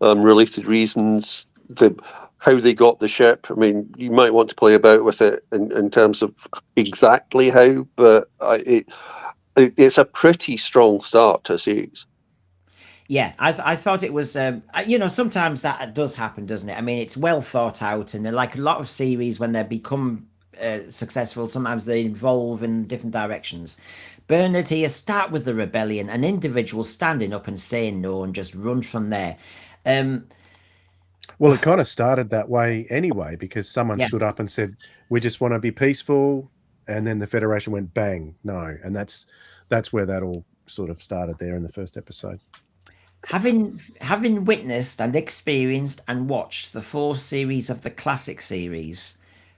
related reasons, how they got the ship. I mean, you might want to play about with it in terms of exactly how, but it's a pretty strong start to a series. Yeah, I thought it was, sometimes that does happen, doesn't it? I mean, it's well thought out, and like a lot of series, when they become successful, sometimes they evolve in different directions. Bernard here, start with the rebellion, an individual standing up and saying no, and just run from there. Well, it kind of started that way anyway, because someone stood up and said, "We just want to be peaceful," and then the Federation went bang, no, and that's where that all sort of started there in the first episode. Having witnessed and experienced and watched the 4 series of the classic series,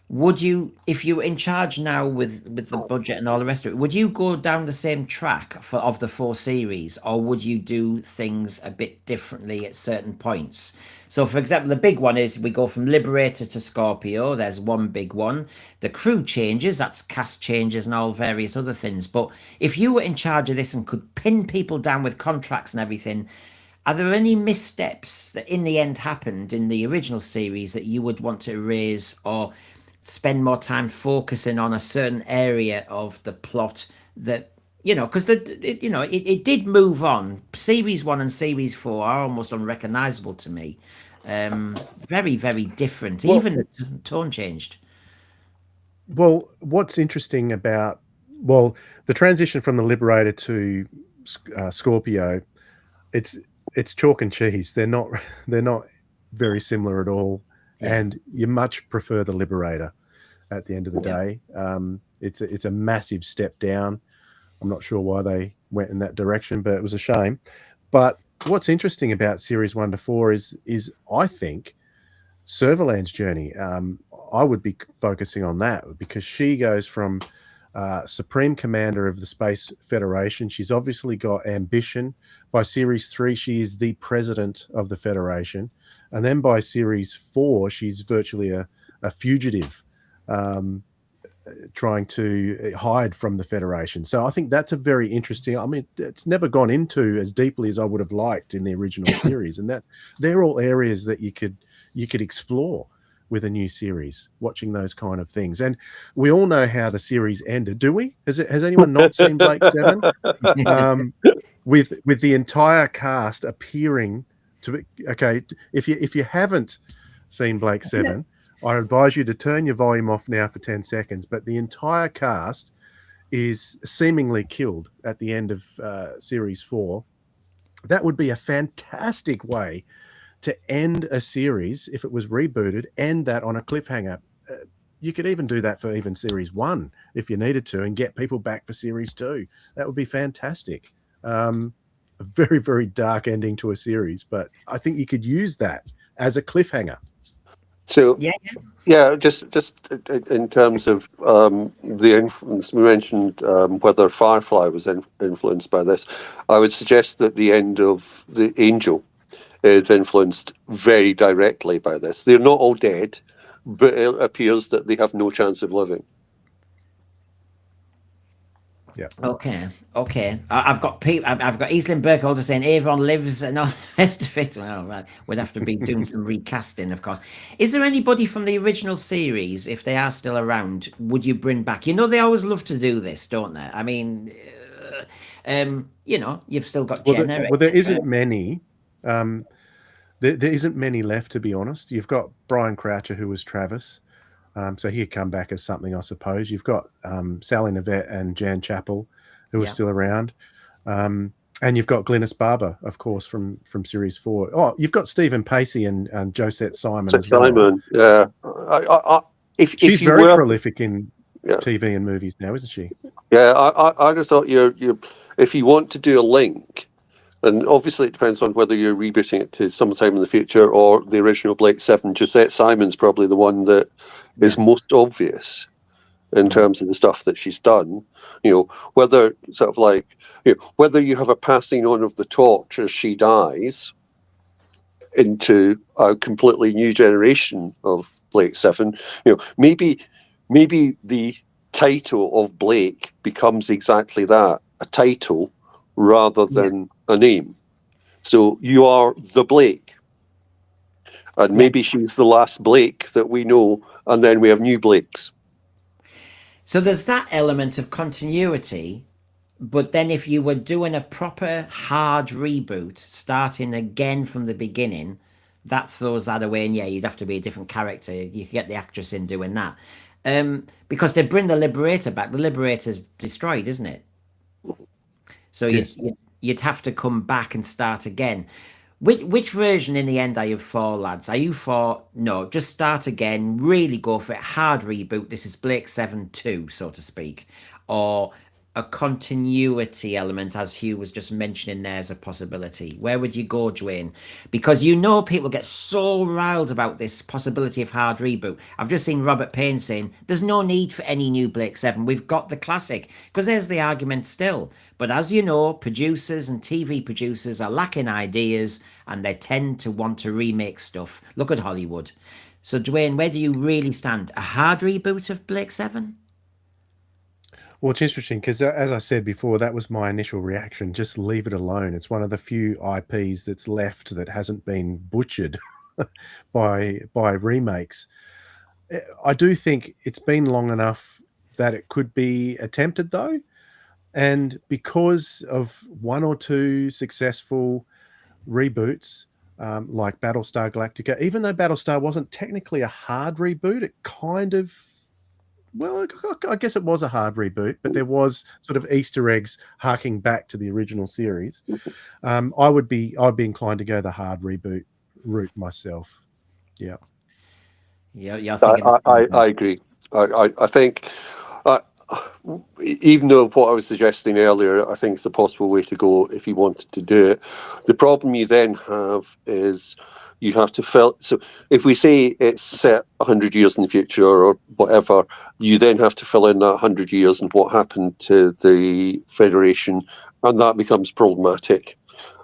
would you, if you were in charge now with the budget and all the rest of it, would you go down the same track of the 4 series, or would you do things a bit differently at certain points? So, for example, the big one is we go from Liberator to Scorpio. There's one big one. The crew changes, that's cast changes and all various other things. But if you were in charge of this and could pin people down with contracts and everything, are there any missteps that in the end happened in the original series that you would want to erase, or spend more time focusing on a certain area of the plot that, because it did move on. Series 1 and Series 4 are almost unrecognizable to me. Very, very different. Well, even the tone changed. Well, what's interesting about, the transition from the Liberator to Scorpio, it's chalk and cheese. They're not very similar at all. Yeah. And you much prefer the Liberator at the end of the day. It's a massive step down. I'm not sure why they went in that direction, but it was a shame. But what's interesting about series 1 to 4 is I think Servalan's journey. I would be focusing on that, because she goes from Supreme Commander of the Space Federation. She's obviously got ambition. By Series 3, she is the President of the Federation. And then by Series 4, she's virtually a fugitive, trying to hide from the Federation. So I think that's a very interesting, I mean, it's never gone into as deeply as I would have liked in the original series. And that they're all areas that you could explore with a new series, watching those kind of things. And we all know how the series ended. Do we? Has anyone not seen Blake 7? With the entire cast appearing to be, okay, if you haven't seen Blake 7, I advise you to turn your volume off now for 10 seconds. But the entire cast is seemingly killed at the end of Series 4. That would be a fantastic way to end a series if it was rebooted, end that on a cliffhanger. You could even do that for even Series 1 if you needed to, and get people back for Series 2. That would be fantastic. A very, very dark ending to a series, but I think you could use that as a cliffhanger. So yeah, just in terms of the influence, we mentioned whether Firefly was influenced by this. I would suggest that the end of the Angel is influenced very directly by this. They're not all dead, but it appears that they have no chance of living. Yeah. Okay. I've got Eastland Burkholder saying Avon lives and all the rest of it. Well, right. We'd have to be doing some recasting, of course. Is there anybody from the original series, if they are still around, would you bring back? You know, they always love to do this, don't they? I mean, you know, you've still got Jenna. Well, there isn't many. There isn't many left, to be honest. You've got Brian Croucher, who was Travis. So he'd come back as something, I suppose. You've got Sally Nivette and Jan Chappell, who are still around. And you've got Glynis Barber, of course, from Series 4. Oh, you've got Stephen Pacey and Josette Simon as well. Simon, yeah. She's very prolific in TV and movies now, isn't she? Yeah, I just thought you if you want to do a link, and obviously it depends on whether you're rebooting it to sometime in the future or the original Blake 7. Josette Simon's probably the one that is most obvious in terms of the stuff that she's done. You know, whether sort of like, you know, whether you have a passing on of the torch as she dies into a completely new generation of Blake 7. You know, maybe the title of Blake becomes exactly that, a title rather than a name. So you are the Blake. And maybe she's the last Blake that we know, and then we have new Blakes. So there's that element of continuity, but then if you were doing a proper hard reboot, starting again from the beginning, that throws that away, and you'd have to be a different character. You could get the actress in doing that. Because they bring the Liberator back. The Liberator's destroyed, isn't it? So you'd have to come back and start again. Which version in the end are you for, lads? Are you for, no, just start again, really go for it, hard reboot, this is Blake 7 2, so to speak, or a continuity element, as Hugh was just mentioning there as a possibility? Where would you go, Dwayne? Because you know people get so riled about this possibility of hard reboot. I've just seen Robert Payne saying, there's no need for any new Blake 7. We've got the classic. Because there's the argument still. But as you know, producers and TV producers are lacking ideas and they tend to want to remake stuff. Look at Hollywood. So, Dwayne, where do you really stand? A hard reboot of Blake 7? Well, it's interesting because, as I said before, that was my initial reaction. Just leave it alone. It's one of the few IPs that's left that hasn't been butchered by remakes. I do think it's been long enough that it could be attempted, though. And because of one or two successful reboots, like Battlestar Galactica, even though Battlestar wasn't technically a hard reboot, it kind of, well, I guess it was a hard reboot, but there was sort of Easter eggs harking back to the original series. I'd be inclined to go the hard reboot route myself. Yeah. Yeah, I agree. I think, even though what I was suggesting earlier, I think it's a possible way to go if you wanted to do it. The problem you then have is You have to fill. So if we say it's set 100 years in the future or whatever, you then have to fill in that 100 years and what happened to the Federation, and that becomes problematic.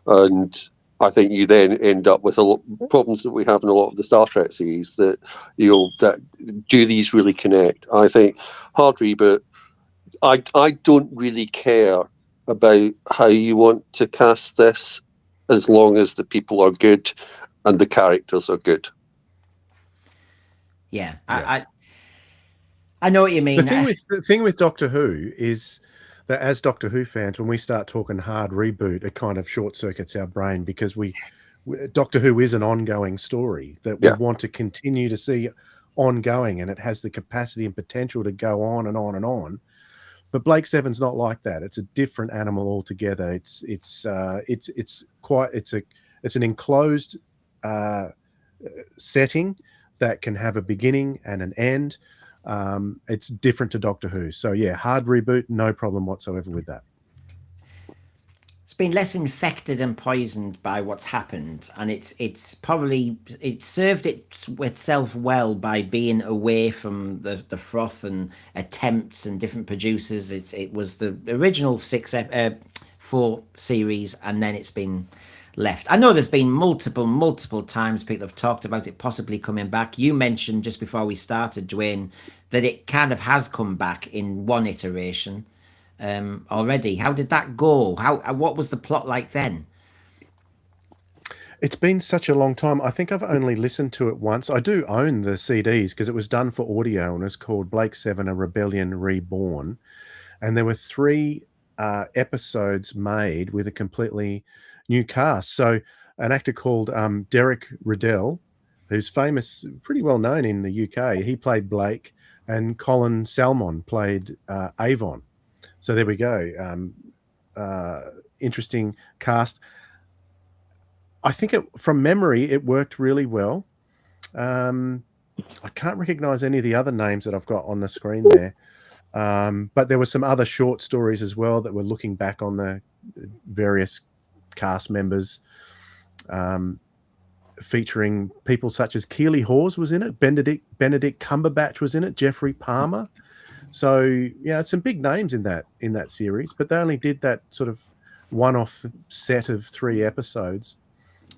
And I think you then end up with a lot of problems that we have in a lot of the Star Trek series, that that do these really connect. I think Hard Reboot, I don't really care about how you want to cast this, as long as the people are good and the characters are good. Yeah. I know what you mean. The thing with Doctor Who is that as Doctor Who fans, when we start talking hard reboot, it kind of short circuits our brain, because Doctor Who is an ongoing story that we want to continue to see ongoing, and it has the capacity and potential to go on and on and on. But Blake Seven's not like that. It's a different animal altogether. It's an enclosed setting that can have a beginning and an end. It's different to Doctor Who. So yeah, hard reboot, no problem whatsoever with that. It's been less infected and poisoned by what's happened, and it served itself well by being away from the froth and attempts and different producers. It was the original 4 series, and then it's been left. I know there's been multiple times people have talked about it possibly coming back. You mentioned just before we started, Dwayne, that it kind of has come back in one iteration already. How did that go? What was the plot like then? It's been such a long time. I think I've only listened to it once. I do own the CDs because it was done for audio, and it's called Blake Seven: A Rebellion Reborn. And there were 3 episodes made with a completely new cast. So an actor called Derek Riddell, who's famous, pretty well known in the UK, he played Blake, and Colin Salmon played Avon. So there we go. Interesting cast. I think from memory, it worked really well. I can't recognize any of the other names that I've got on the screen there. But there were some other short stories as well that were looking back on the various cast members, featuring people such as Keely Hawes was in it, Benedict Cumberbatch was in it, Jeffrey Palmer. So yeah, some big names in that series, but they only did that sort of one-off set of 3 episodes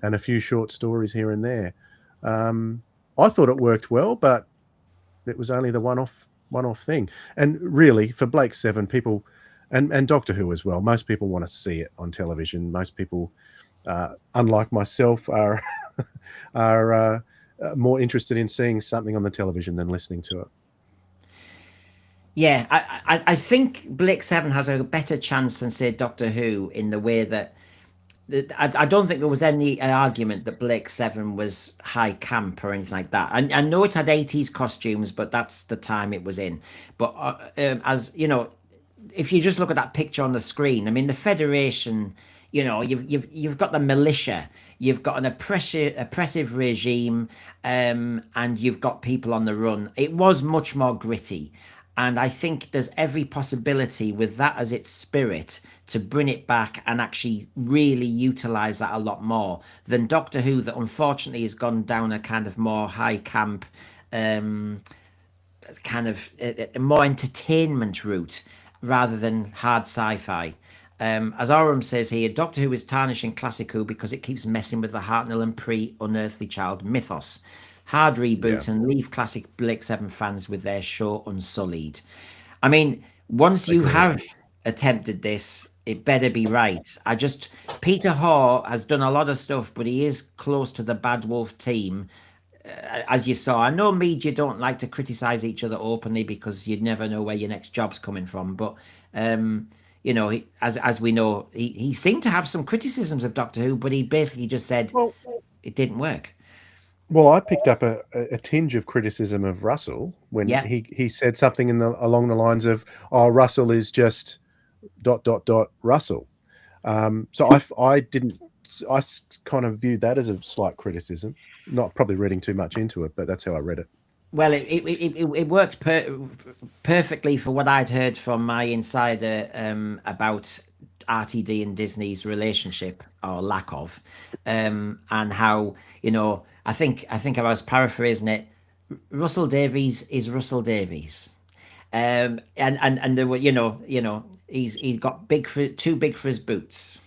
and a few short stories here and there. I thought it worked well, but it was only the one-off thing. And really, for Blake Seven, people and Doctor Who as well, most people want to see it on television. Most people, unlike myself, are more interested in seeing something on the television than listening to it. Yeah, I think Blake Seven has a better chance than, say, Doctor Who, in the way that I don't think there was any argument that Blake Seven was high camp or anything like that. I know it had 80s costumes, but that's the time it was in. But as you know, if you just look at that picture on the screen, I mean, the Federation, you know, you've got the militia, you've got an oppressive regime, and you've got people on the run. It was much more gritty. And I think there's every possibility with that as its spirit to bring it back and actually really utilize that a lot more than Doctor Who, that unfortunately has gone down a kind of more high camp, kind of a more entertainment route rather than hard sci-fi. As Oram says here, Doctor Who is tarnishing classic Who because it keeps messing with the Hartnell and pre-Unearthly Child mythos. Hard reboot and leave classic Blake Seven fans with their show unsullied. I mean, once you have attempted this, it better be right. Peter Hoar has done a lot of stuff, but he is close to the Bad Wolf team, as you saw. I know media don't like to criticize each other openly because you never know where your next job's coming from, but you know, as we know, he seemed to have some criticisms of Doctor Who, but he basically just said it didn't work. Well, I picked up a tinge of criticism of Russell when he said something along the lines of, "Oh, Russell is just ... Russell." So I kind of viewed that as a slight criticism, not probably reading too much into it, but that's how I read it. Well, it worked perfectly for what I'd heard from my insider about RTD and Disney's relationship or lack of, and how, you know, I think I was paraphrasing it. Russell Davies is Russell Davies, and there were, you know, he's got too big for his boots.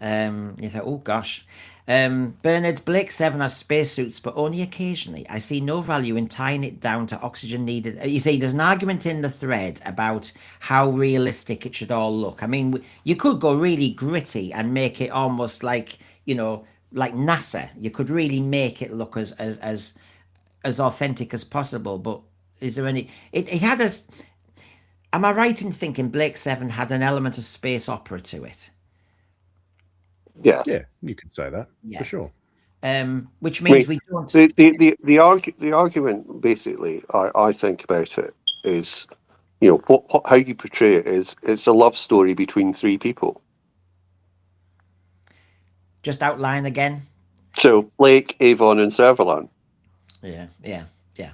You thought, oh gosh. Bernard, Blake 7 has spacesuits, but only occasionally. I see no value in tying it down to oxygen needed. You see, there's an argument in the thread about how realistic it should all look. I mean, you could go really gritty and make it almost like, you know, like NASA. You could really make it look as authentic as possible. But is there any? It had us. Am I right in thinking Blake 7 had an element of space opera to it? Yeah, you could say that for sure. Which means we don't. The argument, basically, I think about it is, you know, how you portray it is it's a love story between three people. Just outline again. So Blake, Avon, and Servalan. Yeah.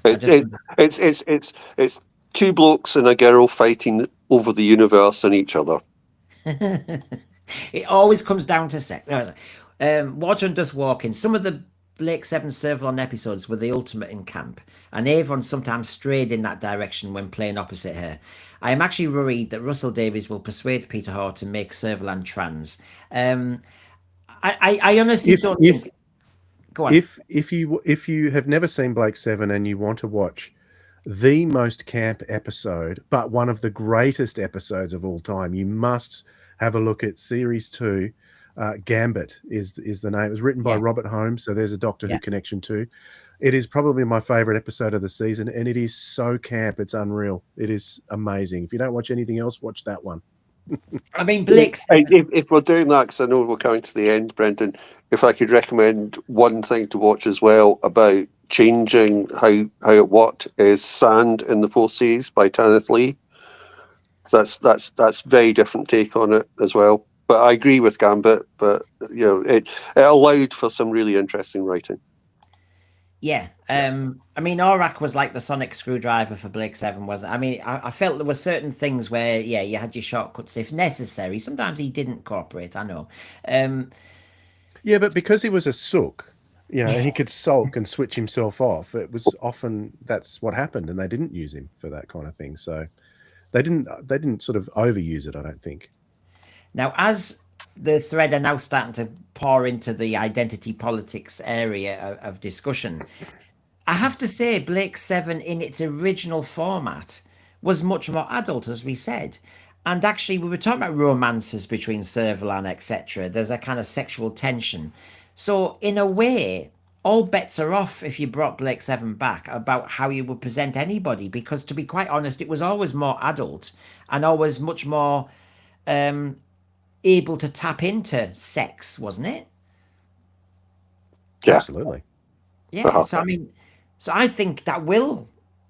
It's two blokes and a girl fighting over the universe and each other. It always comes down to sex. Water and Dust Walking. Some of the Blake 7 Servalan episodes were the ultimate in camp, and Avon sometimes strayed in that direction when playing opposite her. I am actually worried that Russell Davies will persuade Peter Hoar to make Servalan trans. I honestly don't think. Go on. If you have never seen Blake 7 and you want to watch the most camp episode, but one of the greatest episodes of all time, you must have a look at Series 2. Gambit is the name. It was written by Robert Holmes, so there's a Doctor Who connection too. It is probably my favorite episode of the season, and it is so camp. It's unreal. It is amazing. If you don't watch anything else, watch that one. I mean, Blake. If we're doing that, because I know we're coming to the end, Brendan, if I could recommend one thing to watch as well about changing how it worked, is Sand in the Fourth Seas by Tanith Lee. That's very different take on it as well. But I agree with Gambit, but you know, it allowed for some really interesting writing. Yeah. I mean, Aurak was like the sonic screwdriver for Blake 7, wasn't it? I mean, I felt there were certain things where, you had your shortcuts if necessary. Sometimes he didn't cooperate, I know. Yeah, but because he was a sook, you know, he could sulk and switch himself off. It was often that's what happened, and they didn't use him for that kind of thing. So they didn't sort of overuse it, I don't think. Now, as the thread are now starting to pour into the identity politics area of discussion, I have to say Blake 7 in its original format was much more adult, as we said. And actually, we were talking about romances between Servalan, etc. There's a kind of sexual tension. So in a way, all bets are off if you brought Blake 7 back about how you would present anybody, because to be quite honest, it was always more adult and always much more able to tap into sex, wasn't it? Yeah, absolutely. Yeah. So I think that will,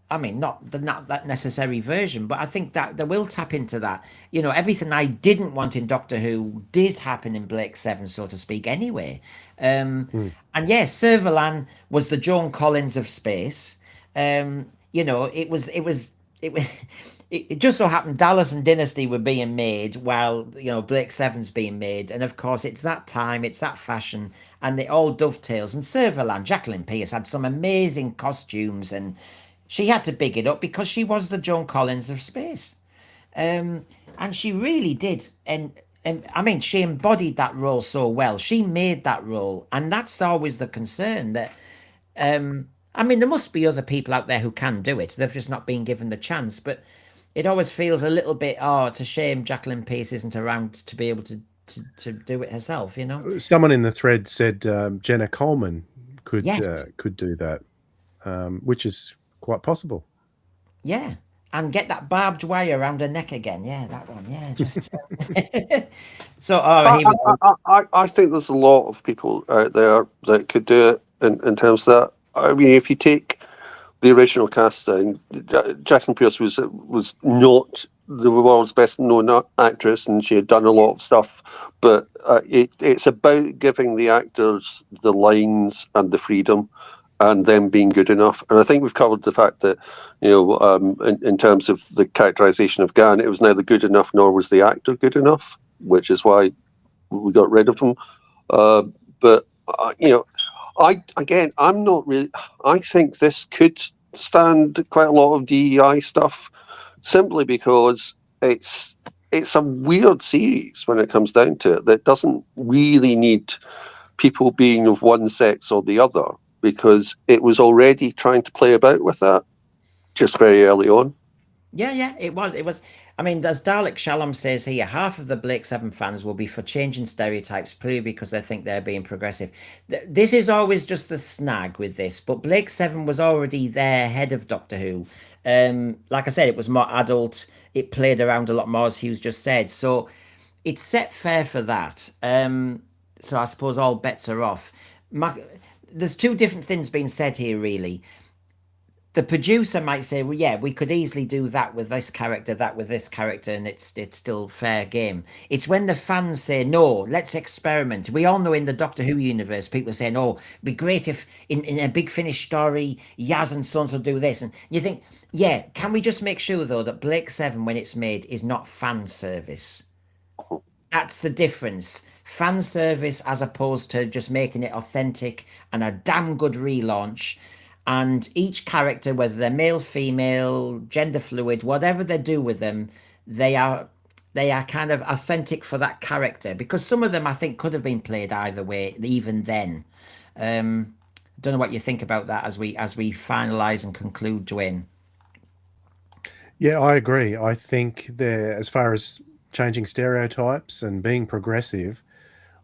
not that necessary version, but I think that they will tap into that. You know, everything I didn't want in Doctor Who did happen in Blake 7, so to speak, anyway. And yes, Servalan was the Joan Collins of space. You know, it just so happened Dallas and Dynasty were being made while, you know, Blake 7's being made. And of course, it's that time, it's that fashion, and it all dovetails. And Servalan, Jacqueline Pearce, had some amazing costumes, and she had to big it up because she was the Joan Collins of space. And she really did. And I mean, she embodied that role so well. She made that role. And that's always the concern that, I mean, there must be other people out there who can do it. They've just not been given the chance. But it always feels a little bit, it's a shame Jacqueline Pearce isn't around to be able to do it herself, you know? Someone in the thread said Jenna Coleman could do that, which is quite possible. Yeah. And get that barbed wire around her neck again. Yeah, that one. Yeah, just... So, I think there's a lot of people out there that could do it in terms of that. I mean, if you take the original casting, Jacqueline Pearce was not the world's best known actress, and she had done a lot of stuff, but it's about giving the actors the lines and the freedom and them being good enough. And I think we've covered the fact that, you know, in terms of the characterization of Gan, it was neither good enough nor was the actor good enough. which is why we got rid of them. But I'm not really. I think this could stand quite a lot of DEI stuff, simply because it's a weird series when it comes down to it, that doesn't really need people being of one sex or the other, because it was already trying to play about with that just very early on. Yeah, it was. It was. I mean, as Dalek Shalom says here, half of the Blake Seven fans will be for changing stereotypes purely because they think they're being progressive. This is always just a snag with this, but Blake Seven was already there ahead of Doctor Who. Like I said, it was more adult. It played around a lot more, as Hugh's just said. So it's set fair for that. So I suppose all bets are off. There's two different things being said here, really. The producer might say, well, yeah, we could easily do that with this character, that with this character, and it's still fair game. It's when the fans say, no, let's experiment. We all know in the Doctor Who universe, people are saying, oh, it'd be great if in a Big Finish story, Yaz and Sons will do this. And you think, yeah, can we just make sure, though, that Blake 7, when it's made, is not fan service? That's the difference. Fan service as opposed to just making it authentic and a damn good relaunch. And each character, whether they're male, female, gender fluid, whatever they do with them, they are kind of authentic for that character, because some of them I think could have been played either way even then. Don't know what you think about that as we finalize and conclude, Dwayne. Yeah, I agree. I think as far as changing stereotypes and being progressive,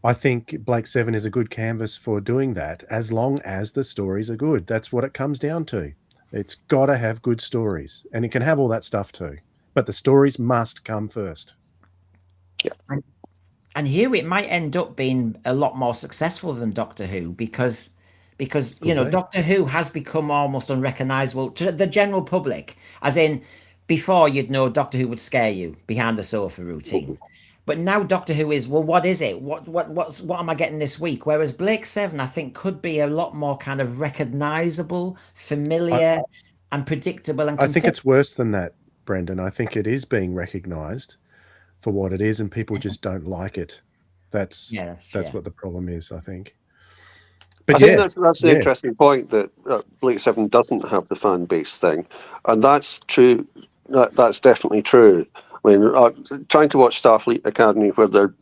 I think Blake 7 is a good canvas for doing that, as long as the stories are good. That's what it comes down to. It's got to have good stories, and it can have all that stuff too. But the stories must come first. Yeah. And here it might end up being a lot more successful than Doctor Who, because Doctor Who has become almost unrecognizable to the general public. As in, before, you'd know Doctor Who would scare you behind the sofa routine. But now Doctor Who is, well, what is it? What am I getting this week? Whereas Blake 7, I think, could be a lot more kind of recognizable, familiar, and predictable. And I think it's worse than that, Brendan. I think it is being recognized for what it is, and people just don't like it. That's what the problem is, I think. But I think that's an interesting point, that Blake 7 doesn't have the fan base thing, and that's true. That's definitely true. I mean, trying to watch Starfleet Academy where they're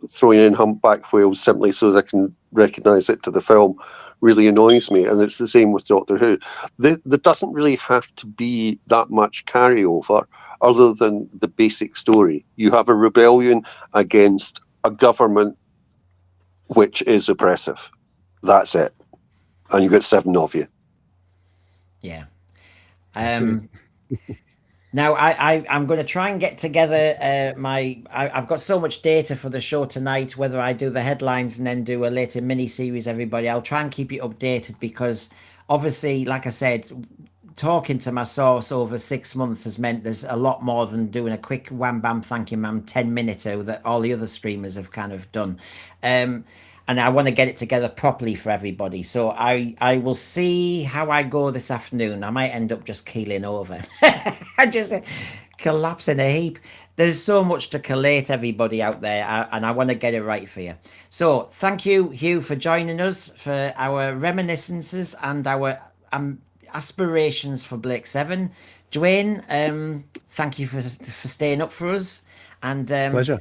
throwing in humpback whales simply so they can recognise it to the film really annoys me, and it's the same with Doctor Who. There doesn't really have to be that much carryover other than the basic story. You have a rebellion against a government which is oppressive. That's it. And you get 7 of you. Yeah. Now, I'm going to try and get together I've got so much data for the show tonight, whether I do the headlines and then do a later mini-series, everybody. I'll try and keep you updated, because obviously, like I said, talking to my source over 6 months has meant there's a lot more than doing a quick wham bam thank you ma'am 10-minute that all the other streamers have kind of done. And I want to get it together properly for everybody. So I will see how I go this afternoon. I might end up just keeling over. I just collapse in a heap. There's so much to collate, everybody out there, and I want to get it right for you. So thank you, Hugh, for joining us for our reminiscences and our aspirations for Blake 7. Dwayne, thank you for staying up for us. And pleasure.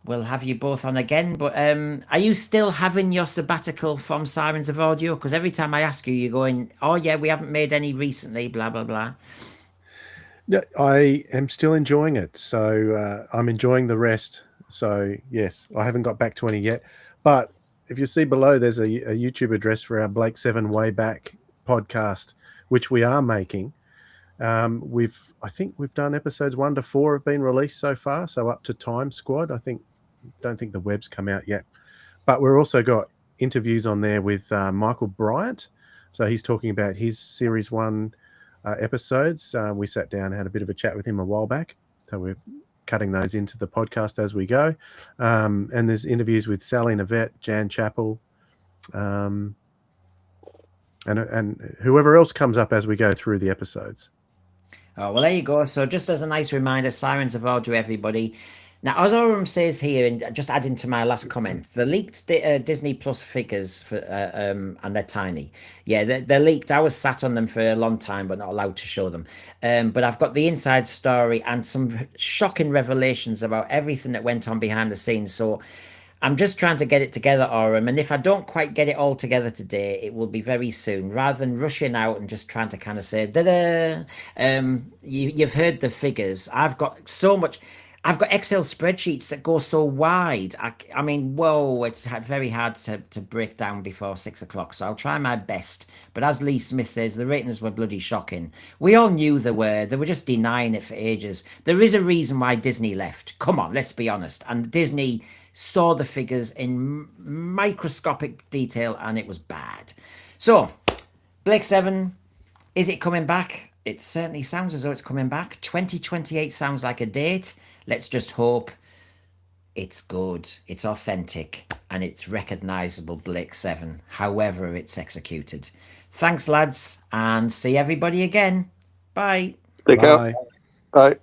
We'll have you both on again, but are you still having your sabbatical from Sirens of Audio? Because every time I ask you, you're going, oh yeah, we haven't made any recently, blah, blah, blah. Yeah, I am still enjoying it. So I'm enjoying the rest. So yes, I haven't got back to any yet. But if you see below, there's a YouTube address for our Blake 7 Way Back podcast, which we are making. I think we've done episodes 1 to 4 have been released so far. So up to Time Squad, don't think the web's come out yet, but we're also got interviews on there with Michael Bryant. So he's talking about his series 1 episodes. We sat down and had a bit of a chat with him a while back. So we're cutting those into the podcast as we go. And there's interviews with Sally Navette, Jan Chappell, and whoever else comes up as we go through the episodes. Oh, well, there you go. So just as a nice reminder, Sirens of Audio, everybody. Now, as Oram says here, and just adding to my last comment, the leaked Disney Plus figures for and they're tiny. Yeah, they're leaked. I was sat on them for a long time, but not allowed to show them. But I've got the inside story and some shocking revelations about everything that went on behind the scenes. So I'm just trying to get it together, Oram, and if I don't quite get it all together today, it will be very soon. Rather than rushing out and just trying to kind of say, da-da, you've heard the figures. I've got so much. I've got Excel spreadsheets that go so wide. I mean, whoa, it's very hard to break down before 6 o'clock. So I'll try my best. But as Lee Smith says, the ratings were bloody shocking. We all knew they were. They were just denying it for ages. There is a reason why Disney left. Come on, let's be honest. And Disney saw the figures in microscopic detail and it was bad. So, Blake 7, is it coming back? It certainly sounds as though it's coming back. 2028 sounds like a date. Let's just hope it's good, it's authentic, and it's recognizable Blake 7, however it's executed. Thanks, lads, and see everybody again. Bye. Take care. Bye. Bye.